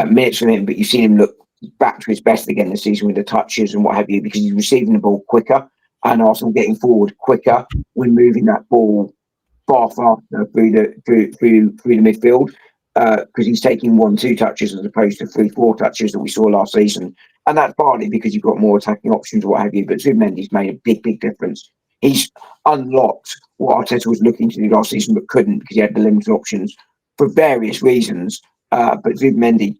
minutes from him, but you've seen him look back to his best again this season with the touches and what have you, because he's receiving the ball quicker, and Arsenal getting forward quicker when moving that ball far faster through the midfield, because he's taking 1-2 touches as opposed to 3-4 touches that we saw last season, and that's partly because you've got more attacking options or what have you. But Zubimendi's made a big difference. He's unlocked what Arteta was looking to do last season but couldn't because he had the limited options for various reasons. But Zubimendi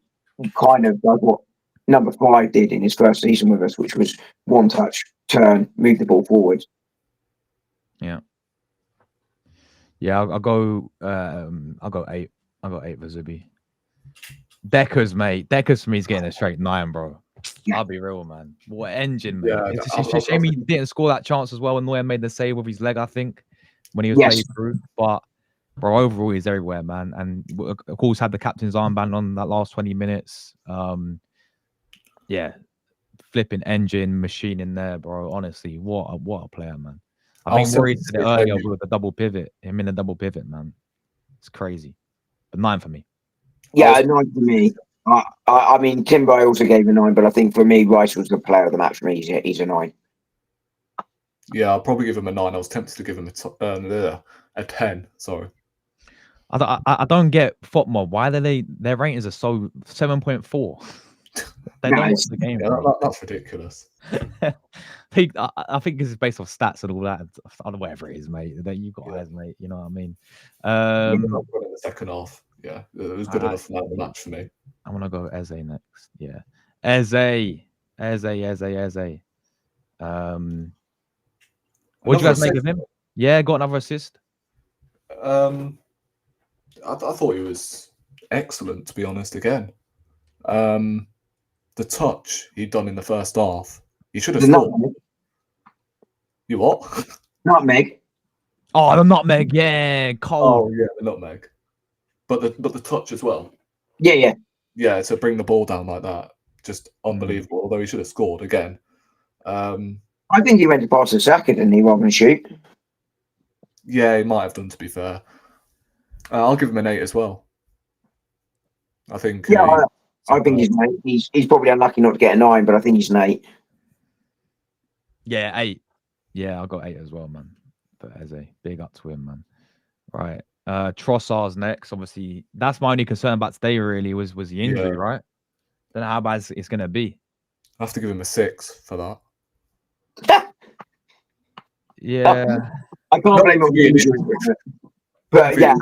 kind of does what number 5 did in his first season with us, which was one touch, turn, move the ball forward. Yeah, I'll go 8. I'll go 8 for Zubi. Deckers, mate. Deckers for me is getting a straight 9, bro. I'll be real, man. What engine, mate. Yeah, It's a shame he didn't score that chance as well. And Neuer made the save with his leg, I think, when he was played through. But bro, overall, he's everywhere, man. And of course, had the captain's armband on that last 20 minutes. Yeah, flipping engine machine in there, bro. Honestly, what a player, man. I think worried said it earlier with the double pivot. Him in a double pivot, man. It's crazy. But 9 for me. Yeah, 9 for me. I mean, Timber I also gave a 9, but I think for me, Rice was the player of the match for me. He's a 9. Yeah, I'll probably give him a 9. I was tempted to give him a 10. Sorry. I don't get FOTMOB. Why their ratings are so 7.4? They don't watch the game. Yeah, that's ridiculous. I think this is based off stats and all that. I don't know, whatever it is, mate. You've got eyes, mate. You know what I mean? In the second half, yeah, it was good enough for the match for me. I want to go Eze next. Yeah, Eze. What do you guys make of him? Yeah, got another assist. I thought he was excellent, to be honest. Again, the touch he'd done in the first half, he should have scored. You what? Nutmeg. Oh, the nutmeg, yeah, cold. Oh yeah, the nutmeg. But the touch as well. Yeah. Yeah, to bring the ball down like that, just unbelievable. Although he should have scored again. I think he went to pass the Saka, didn't he, rather than shoot? Yeah, he might have done, to be fair. I'll give him an 8 as well. I think. Yeah, I think he's an 8. He's probably unlucky not to get a 9, but I think he's an 8. Yeah, 8. Yeah, I got 8 as well, man. But as a big up to him, man. Right. Trossard's next. Obviously, that's my only concern about today, really, was the injury, right? Don't know how bad it's going to be. I have to give him a 6 for that. Yeah. I can't blame him for the injury. But yeah,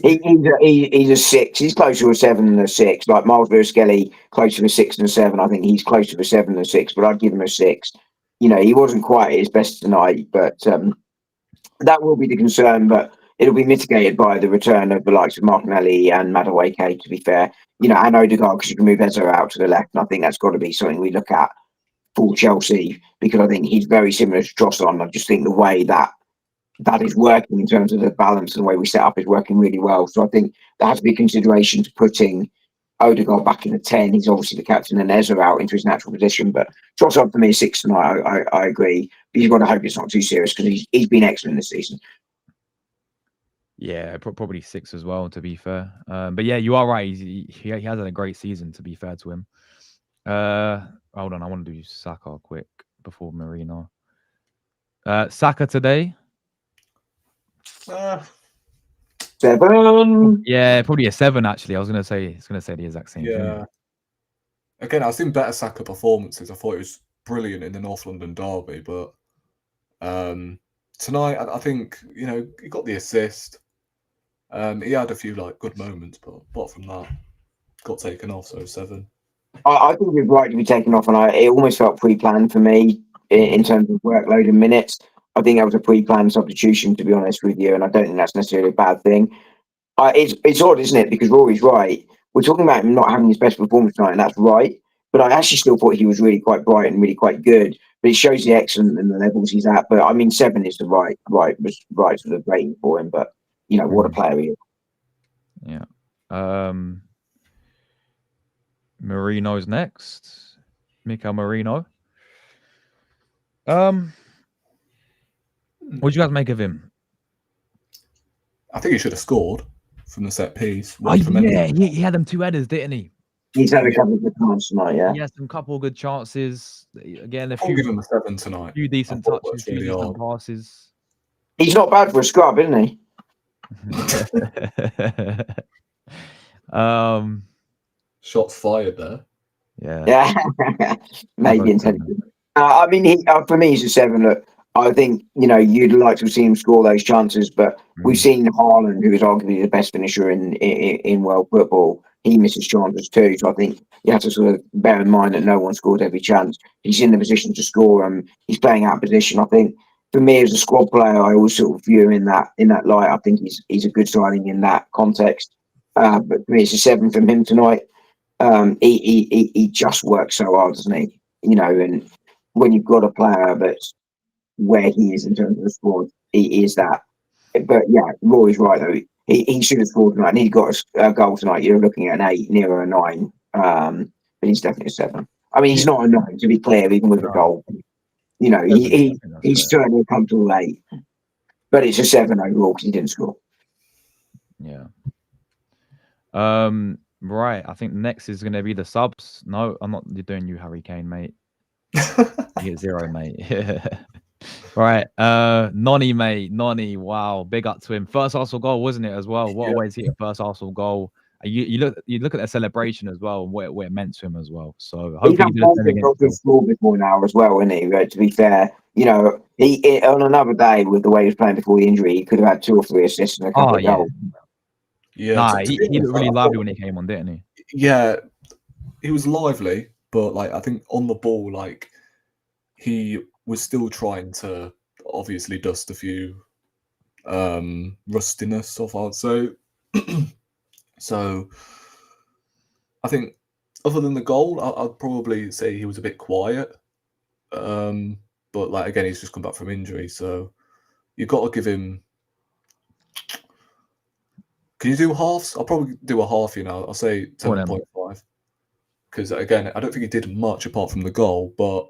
He's a 6. He's closer to a 7 than a 6. Like Miles Lewis-Skelly, closer to a 6 than a 7. I think he's closer to a 7 than a 6, but I'd give him a 6. You know, he wasn't quite at his best tonight, but that will be the concern. But it'll be mitigated by the return of the likes of Martinelli and Madueke, to be fair. You know, and Odegaard, because you can move Eze out to the left. And I think that's got to be something we look at for Chelsea, because I think he's very similar to Trossard. I just think the way that is working in terms of the balance and the way we set up is working really well. So I think there has to be a consideration to putting Odegaard back in the 10. He's obviously the captain and Eze out into his natural position. But Trossard for me is 6 tonight. I agree. But you've got to hope it's not too serious, because he's been excellent this season. Yeah, probably 6 as well, to be fair. But yeah, you are right. He has had a great season, to be fair to him. Hold on, I want to do Saka quick before Marino. Saka today. 7. Yeah, probably a 7 actually. I was gonna say the exact same Yeah. thing. Again, I've seen better Saka performances. I thought it was brilliant in the North London derby, but tonight I think, you know, he got the assist. He had a few like good moments, but apart from that, got taken off. So 7. I think it's right to be taken off, and it almost felt pre-planned for me in terms of workload and minutes. I think that was a pre-planned substitution, to be honest with you, and I don't think that's necessarily a bad thing. It's odd, isn't it? Because Rory's right. We're talking about him not having his best performance tonight, and that's right. But I actually still thought he was really quite bright and really quite good. But it shows the excellence and the levels he's at. But I mean, 7 is the right sort of rating for him. But you know, what a player he is. Yeah. Marino's next. Mikel Marino. What do you guys make of him? I think he should have scored from the set piece. Oh, yeah, he had them 2 headers, didn't he? He's had a couple of good chances tonight, yeah. He had some couple of good chances. Again, a I'll give him a 7 tonight. few decent touches, few decent passes. He's not bad for a scrub, isn't he? Shots fired there. Yeah. Maybe intelligent. I mean, for me, he's a 7. Look, I think, you know, you'd like to see him score those chances, but we've seen Haaland, who is arguably the best finisher in world football. He misses chances too. So I think you have to sort of bear in mind that no one scores every chance. He's in the position to score. He's playing out of position. I think for me as a squad player, I always sort of view him in that light. I think he's a good signing in that context. But for me, it's a 7 from him tonight. He just works so hard, doesn't he? You know, and when you've got a player that's where he is in terms of the squad, he is that. But yeah, Rory's right though. He should have scored tonight, and he got a goal tonight. You're looking at an 8, nearer a 9. But he's definitely a 7. I mean, he's not a 9, to be clear, even with a goal. You know, he's certainly a comfortable 8. But it's a 7 overall because he didn't score. Yeah. Right. I think next is going to be the subs. No, I'm not doing you, Harry Kane, mate. You get 0, mate. Right. Noni, mate. Noni. Wow. Big up to him. First Arsenal goal, wasn't it, as well? What a way to hit a first Arsenal goal. You look at the celebration as well, and what it meant to him as well. So hopefully he's scored before now as well, isn't he? To be fair, you know, he on another day with the way he was playing before the injury, he could have had 2 or 3 assists and a couple of goals. Yeah. Nah, he looked really lively when he came on, didn't he? Yeah, he was lively, but like I think on the ball, like he was still trying to obviously dust a few rustiness off, I'd say. So I think other than the goal, I'd probably say he was a bit quiet. But like again, he's just come back from injury, so you've got to give him. Can you do halves? I'll probably do a half, you know. I'll say 7.5. Because again, I don't think he did much apart from the goal, but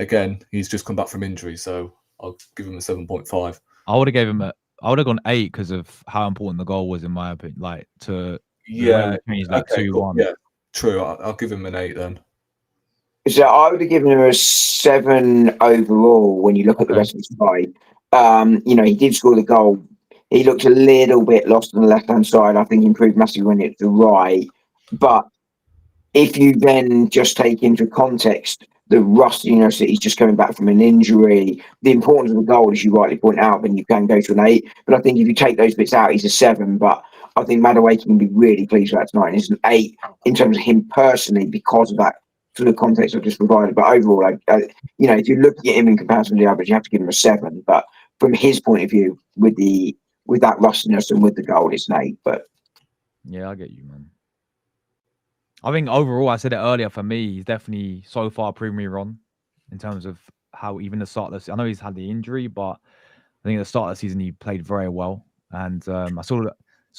again, he's just come back from injury, so I'll give him a 7.5. I would have gone 8 because of how important the goal was, in my opinion. Like to change that 2-1. Cool. Yeah, true. I'll give him an 8 then. So I would have given him a 7 overall when you look at the rest of his side. You know, he did score the goal. He looked a little bit lost on the left-hand side. I think he improved massively when it's the right. But if you then just take into context the rustiness that he's just coming back from an injury, the importance of the goal, as you rightly point out, then you can go to an 8. But I think if you take those bits out, he's a 7. But I think Madueke can be really pleased with that tonight. And it's an 8 in terms of him personally because of that sort of context I've just provided. But overall, if you're looking at him in comparison to the others, you have to give him a 7. But from his point of view, with that rustiness and with the goal, it's an 8. But yeah, I get you, man. I think overall, I said it earlier, for me, he's definitely so far proven me wrong in terms of how even the start of the season, I know he's had the injury, but I think at the start of the season, he played very well. And I still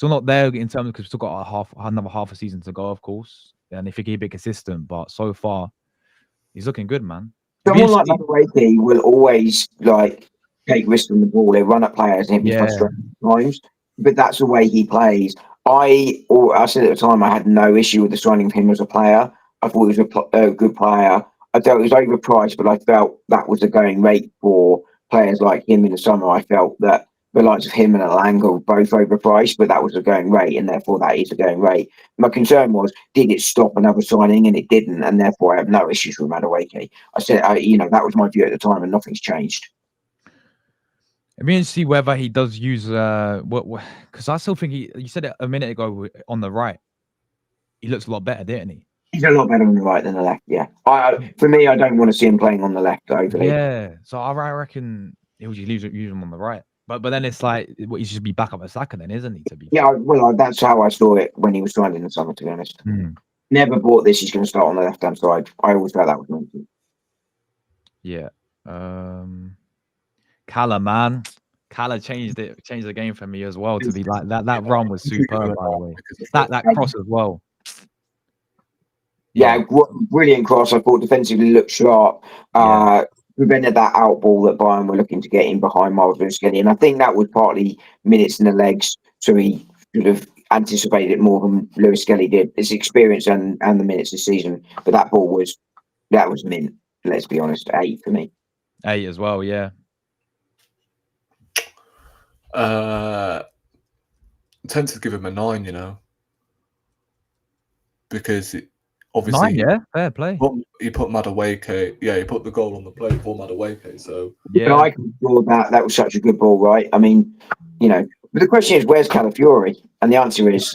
not there in terms of, because we've still got another half a season to go, of course. And if he can be consistent, but so far, he's looking good, man. someone like Madueke will always take risks on the ball. They run at players and hit me frustrating times, but that's the way he plays. I said at the time I had no issue with the signing of him as a player. I thought he was a good player. I felt it was overpriced, but I felt that was the going rate for players like him in the summer. I felt that the likes of him and Elanga were both overpriced, but that was the going rate, and therefore that is the going rate. My concern was, did it stop another signing? And it didn't, and therefore I have no issues with Madueke. I said, that was my view at the time, and nothing's changed. It'd be interesting to see whether he does use because I still think you said it a minute ago on the right. He looks a lot better, didn't he? He's a lot better on the right than the left. Yeah, for me, I don't want to see him playing on the left overly. Yeah, so I reckon he'll just use him on the right. But then it's like he should be back up at Saka, then, isn't he? Well, that's how I saw it when he was signed in the summer. To be honest, never bought this. He's going to start on the left hand side. I always felt that was meant to. Yeah. Calla, man. Calla changed the game for me as well to be like that. That run was superb, by the way. That cross as well. Yeah, brilliant cross. I thought defensively looked sharp. Prevented that out ball that Bayern were looking to get in behind Miles Lewis-Skelly. And I think that was partly minutes in the legs. So he should have anticipated it more than Lewis-Skelly did. His experience and the minutes this season. But that ball was mint. Let's be honest, 8 for me. 8 as well, yeah. I tend to give him a 9, because obviously 9, yeah, fair play. He put Madueke, he put the goal on the plate for Madueke. So yeah, I can feel that was such a good ball, right? I mean, but the question is, where's Calafiori? And the answer is,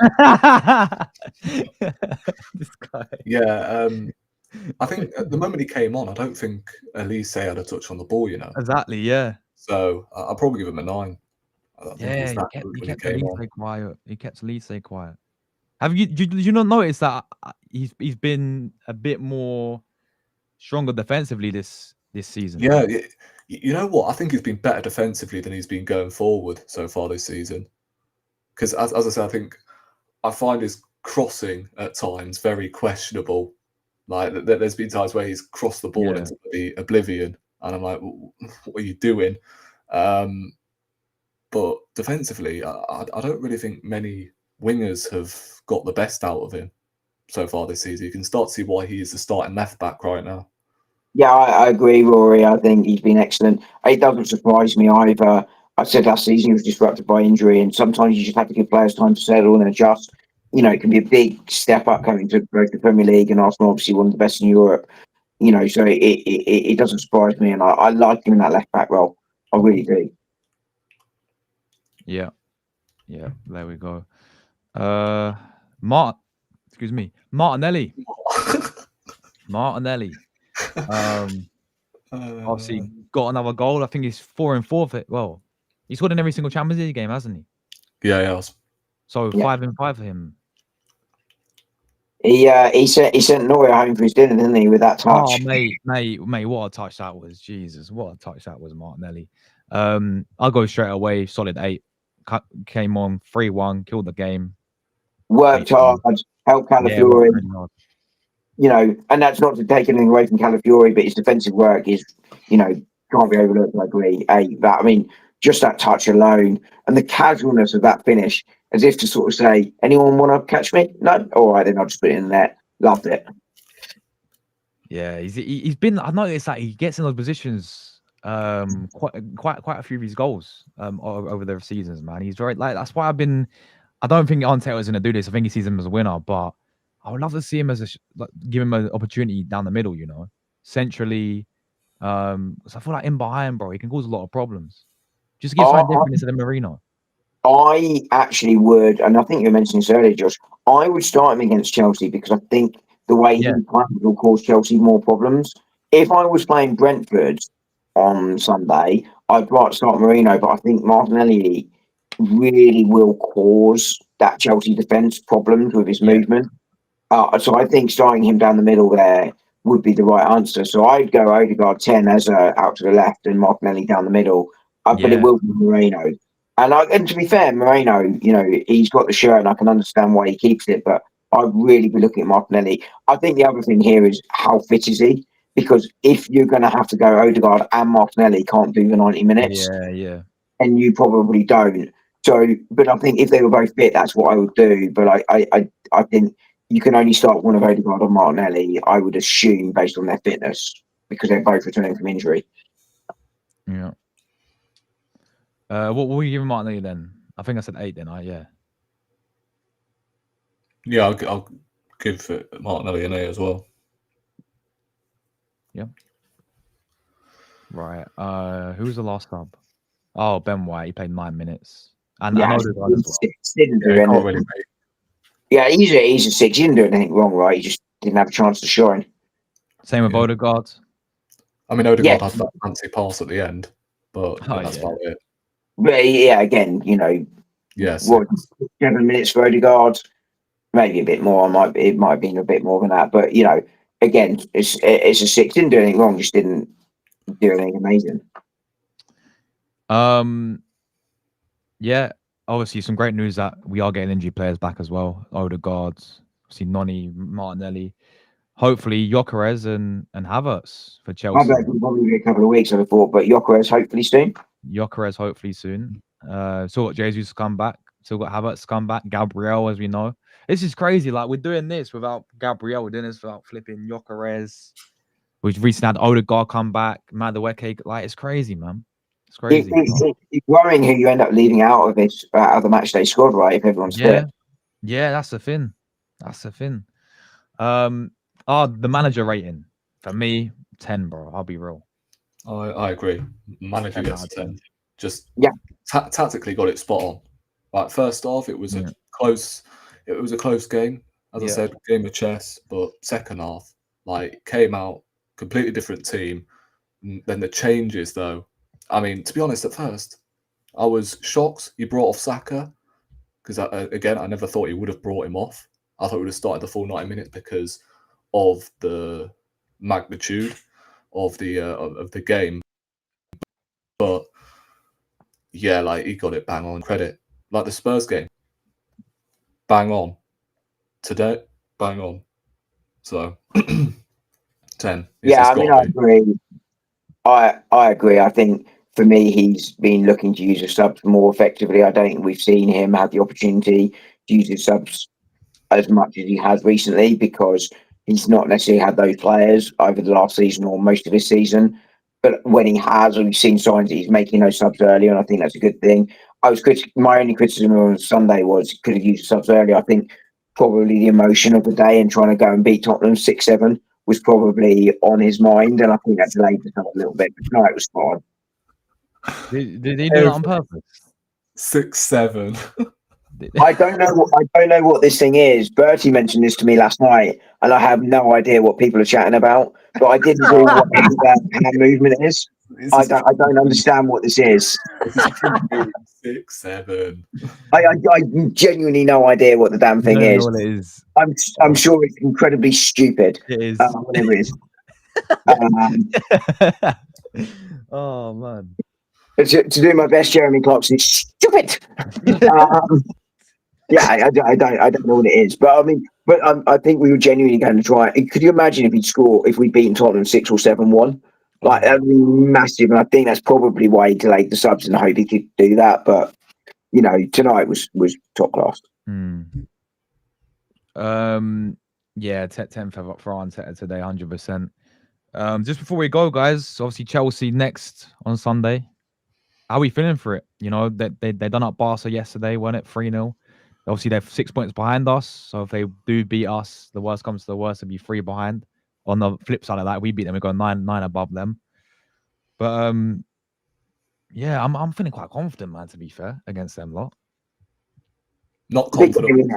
this guy. Yeah, I think at the moment he came on, I don't think Elise had a touch on the ball, Exactly, yeah. So I'll probably give him a 9. Yeah, he kept Elise quiet. He kept Elise quiet. Did you not notice that he's been a bit more stronger defensively this season? Yeah, you know what? I think he's been better defensively than he's been going forward so far this season. Because as I said, I find his crossing at times very questionable. Like there's been times where he's crossed the ball into the oblivion, and I'm like, what are you doing? But defensively, I don't really think many wingers have got the best out of him so far this season. You can start to see why he is the starting left back right now. Yeah, I agree, Rory. I think he's been excellent. It doesn't surprise me either. I said last season he was disrupted by injury, and sometimes you just have to give players time to settle and adjust. It can be a big step up coming to both the Premier League, and Arsenal obviously one of the best in Europe. So it doesn't surprise me, and I like him in that left back role. I really do. Yeah, there we go. Martinelli. Obviously got another goal. I think he's 4 and 4. Well, he's scored in every single Champions League game, hasn't he? Yeah, he has. So 5 and 5 for him. He sent Neuer home for his dinner, didn't he? With that touch. Oh, mate, what a touch that was! Jesus, what a touch that was, Martinelli. I'll go straight away. Solid 8. Came on 3-1, killed the game. Worked hard, helped Calafiori. And that's not to take anything away from Calafiori, but his defensive work is, can't be overlooked. I agree. Just that touch alone and the casualness of that finish, as if to sort of say, anyone want to catch me? No? All right, then I'll just put it in there. Loved it. Yeah, he's been. I noticed that he gets in those positions quite a few of his goals over the seasons, man. He's very that's why I don't think Arteta is going to do this. I think he sees him as a winner, but I would love to see him give him an opportunity down the middle, centrally. So I feel like in behind, bro, he can cause a lot of problems. Just give something I, different instead of Marino. I actually would, and I think you mentioned this earlier, Josh. I would start him against Chelsea because I think the way he Yeah. plays will cause Chelsea more problems. If I was playing Brentford on Sunday, I'd start Marino, but I think Martinelli really will cause that Chelsea defence problems with his Yeah. movement. So I think starting him down the middle there would be the right answer. So I'd go Odegaard 10 as out to the left and Martinelli down the middle. But it Yeah. will be Moreno. And to be fair, Moreno, he's got the shirt and I can understand why he keeps it, but I'd really be looking at Martinelli. I think the other thing here is how fit is he? Because if you're going to have to go Odegaard and Martinelli can't do the 90 minutes, Yeah. and you probably don't. So, but I think if they were both fit, that's what I would do. But I think you can only start one of Odegaard or Martinelli, I would assume, based on their fitness, because they're both returning from injury. Yeah. What were you giving Martinelli then? I think I said 8 then. Yeah. Yeah, I'll give Martinelli an A as well. Yeah. Right. Who was the last sub? Oh, Ben White. He played 9 minutes. And I know the guy as well. Didn't do Yeah, can't anything. really Yeah, he's a 6. He didn't do anything wrong, right? He just didn't have a chance to shine. Same with Yeah. Odegaard. I mean, Odegaard Yeah. had that fancy pass at the end, but that's about it. But yeah, again, Yeah, what, 7 minutes for Odegaard, maybe a bit more. It might have been a bit more than that. But again, it's a 6. Didn't do anything wrong. Just didn't do anything amazing. Yeah. Obviously, some great news that we are getting injured players back as well. Odegaard, obviously Noni, Martinelli, hopefully Gyökeres and Havertz for Chelsea. I bet it'll probably be a couple of weeks, I thought, but Gyökeres hopefully soon. Gyökeres hopefully soon. Still got Jesus to come back. Still got Havertz to come back. Gabriel, as we know. This is crazy. Like, we're doing this without Gabriel. We're doing this without flipping Gyökeres. We've recently had Odegaard come back. Madueke. Like, it's crazy, man. It's crazy. It's worrying who you end up leaving out of this out of the match day squad, right? If everyone's fit. Yeah, that's the thing. The manager rating for me 10, bro. I'll be real. I agree. Manager 10 gets out of 10. 10. Just Yeah. Tactically got it spot on. Like first half, it was a close game. As I said, game of chess. But second half, like came out completely different team. Then the changes, though. I mean, to be honest, at first, I was shocked he brought off Saka because again, I never thought he would have brought him off. I thought he would have started the full 90 minutes because of the magnitude of the game. But yeah, like he got it bang on. Credit, like the Spurs game, bang on. Today, bang on. So 10. Yeah, I mean, I agree. I agree. I think for me, he's been looking to use his subs more effectively. I don't think we've seen him have the opportunity to use his subs as much as he has recently because he's not necessarily had those players over the last season or most of his season. But when he has, we've seen signs that he's making those subs earlier, and I think that's a good thing. My only criticism on Sunday was he could have used the subs earlier. I think probably the emotion of the day and trying to go and beat Tottenham 6-7 was probably on his mind, and I think that delayed the a little bit. But no, it was fine. Did he do that on purpose? 6-7. I don't know what this thing is. Bertie mentioned this to me last night, and I have no idea what people are chatting about. But I didn't know what hand movement is. I don't understand what this is. 6-7. I genuinely no idea what the damn thing is. What it is. I'm sure it's incredibly stupid. It is. Whatever it is. Oh man. To do my best, Jeremy Clarkson, stupid. Yeah, I don't know what it is, but I mean, I think we were genuinely going to try. Could you imagine if we'd beaten Tottenham 6 or 7-1? Like that'd be massive, and I think that's probably why he delayed the subs and hope he could do that. But tonight was top class. Yeah, 10 for Arteta today, 100%. Just before we go, guys, obviously Chelsea next on Sunday. How are we feeling for it? They done up Barca yesterday, weren't it? 3-0. Obviously, they're 6 points behind us. So if they do beat us, the worst comes to the worst, it'll be 3 behind on the flip side of that, we beat them. We got 9 above them. But yeah, I'm feeling quite confident, man. To be fair, against them lot. Not Big confident.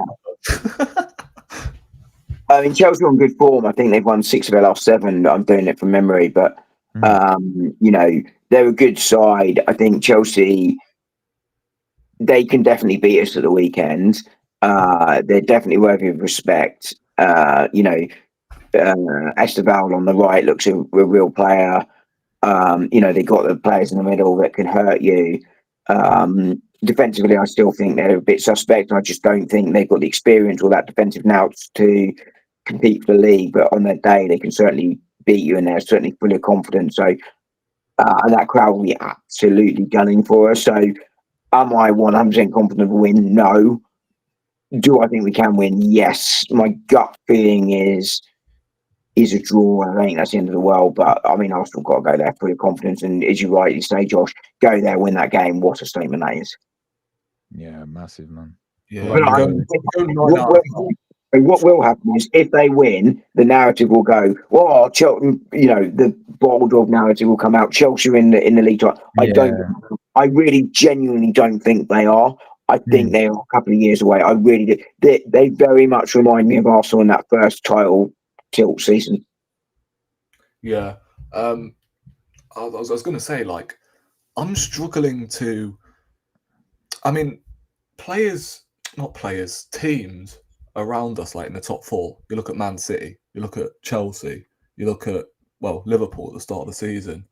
I mean, Chelsea are on good form. I think they've won 6 of their last 7. I'm doing it from memory, but you know, they're a good side. I think Chelsea, they can definitely beat us at the weekend. They're definitely worthy of respect. You know, Esteval on the right looks a real player. You know, they got the players in the middle that can hurt you. Defensively, I still think they're a bit suspect. I just don't think they've got the experience or that defensive nous to compete for the league. But on their day, they can certainly beat you, and they're certainly full of confidence. So, and that crowd will be absolutely gunning for us. So, am I 100% confident of a win? No. Do I think we can win? Yes. My gut feeling is a draw. I think that's the end of the world. But I mean, Arsenal got to go there full of confidence. And as you rightly say, Josh, go there, win that game. What a statement that is. Yeah, massive, man. Yeah, But what will happen is if they win, the narrative will go, well, Chelsea, you know, the Bulldog narrative will come out. Chelsea are in the league. I really genuinely don't think they are. I think they are a couple of years away. I really do. They very much remind me of Arsenal in that first title tilt season. Yeah. I was going to say, like, I'm struggling to. I mean, teams around us, like in the top 4. You look at Man City, you look at Chelsea, you look at, well, Liverpool at the start of the season.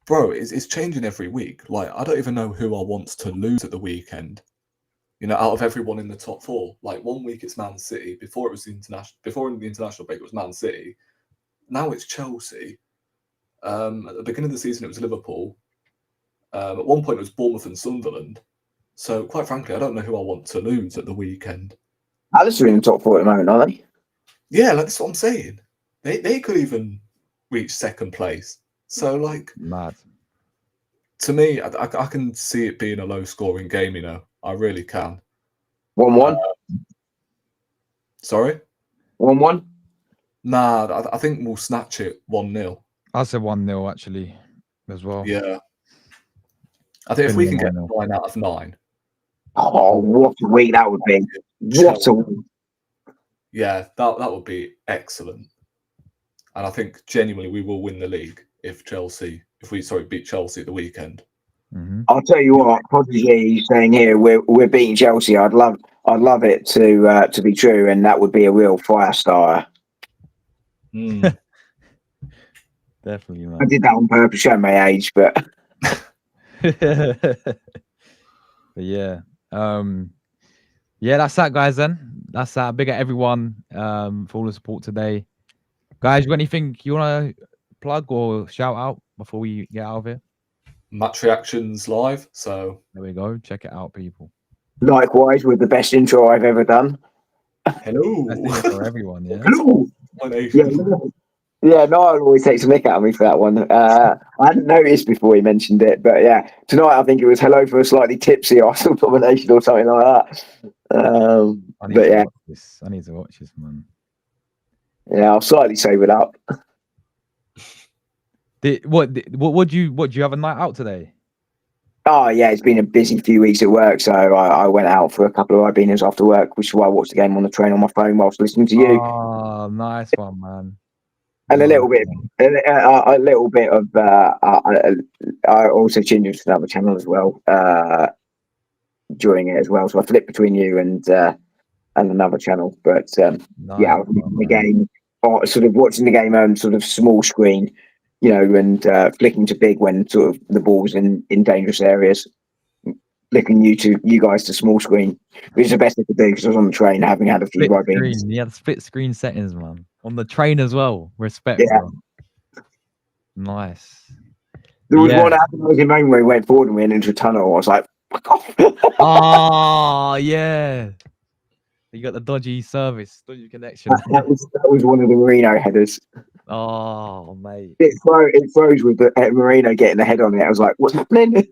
Bro, it's changing every week. Like, I don't even know who I want to lose at the weekend. You know, out of everyone in the top 4, like 1 week it's Man City. Before in the international break it was Man City. Now it's Chelsea. At the beginning of the season it was Liverpool. At one point it was Bournemouth and Sunderland. So quite frankly, I don't know who I want to lose at the weekend. Palace are in the top 4 at the moment, aren't they? Yeah, like, that's what I'm saying. They could even reach second place. So, like, Mad. To me, I can see it being a low-scoring game. You know, I really can. 1-1. Sorry. 1-1. Nah, I think we'll snatch it 1-0. I said 1-0 actually, as well. Yeah. I think if we can get 9 out of 9. Oh, what a week that would be! What a week. Yeah, that would be excellent. And I think genuinely we will win the league if we beat Chelsea at the weekend. Mm-hmm. I'll tell you what, Prodigy saying here we're beating Chelsea. I'd love it to be true, and that would be a real fire starter. Definitely, man. I did that on purpose, showing my age, but but yeah. Yeah, that's that, guys. Then that's that. Big at everyone for all the support today, guys. You got anything you want to plug or shout out before we get out of here? Match reactions live. So there we go. Check it out, people. Likewise, with the best intro I've ever done. Hello. Best intro for everyone. Yeah. Hello. Yeah, Niall always takes a mick out of me for that one. I hadn't noticed before he mentioned it, but yeah, tonight I think it was hello for a slightly tipsy Arsenal domination or something like that. I need to watch this, man. Yeah, I'll slightly save it up. What do you have a night out today? Oh yeah, it's been a busy few weeks at work, so I went out for a couple of Ibenas after work, which is why I watched the game on the train on my phone whilst listening to you. Oh, nice one, man. And a little bit of. I also changed to another channel as well during it as well, so I flipped between you and another channel. But yeah, I was watching the game, sort of watching the game on sort of small screen, you know, and flicking to big when sort of the ball's in dangerous areas. Flicking you guys to small screen, which is the best I could do because I was on the train having had a few Ibenas. Yeah, the split screen settings, man. On the train as well. Respect. Yeah. Bro. Nice. There was one agonizing moment where he went forward and went into a tunnel. I was like, fuck off. Oh, yeah. You got the dodgy connection. That was one of the Marino headers. Oh, mate. It froze with the Marino getting the head on it. I was like, what's happening?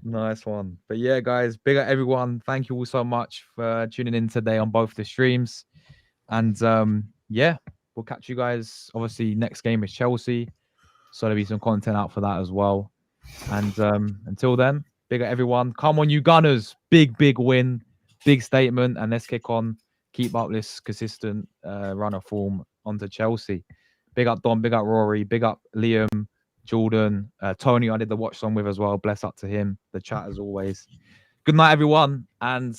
Nice one. But yeah, guys, big up everyone. Thank you all so much for tuning in today on both the streams. And yeah, we'll catch you guys. Obviously, next game is Chelsea, so there'll be some content out for that as well. And until then, big up everyone. Come on, you Gunners! Big win, big statement, and let's kick on. Keep up this consistent run of form onto Chelsea. Big up Dom, big up Rory, big up Liam, Jordan, Tony. I did the watch song with as well. Bless up to him. The chat as always. Good night, everyone, and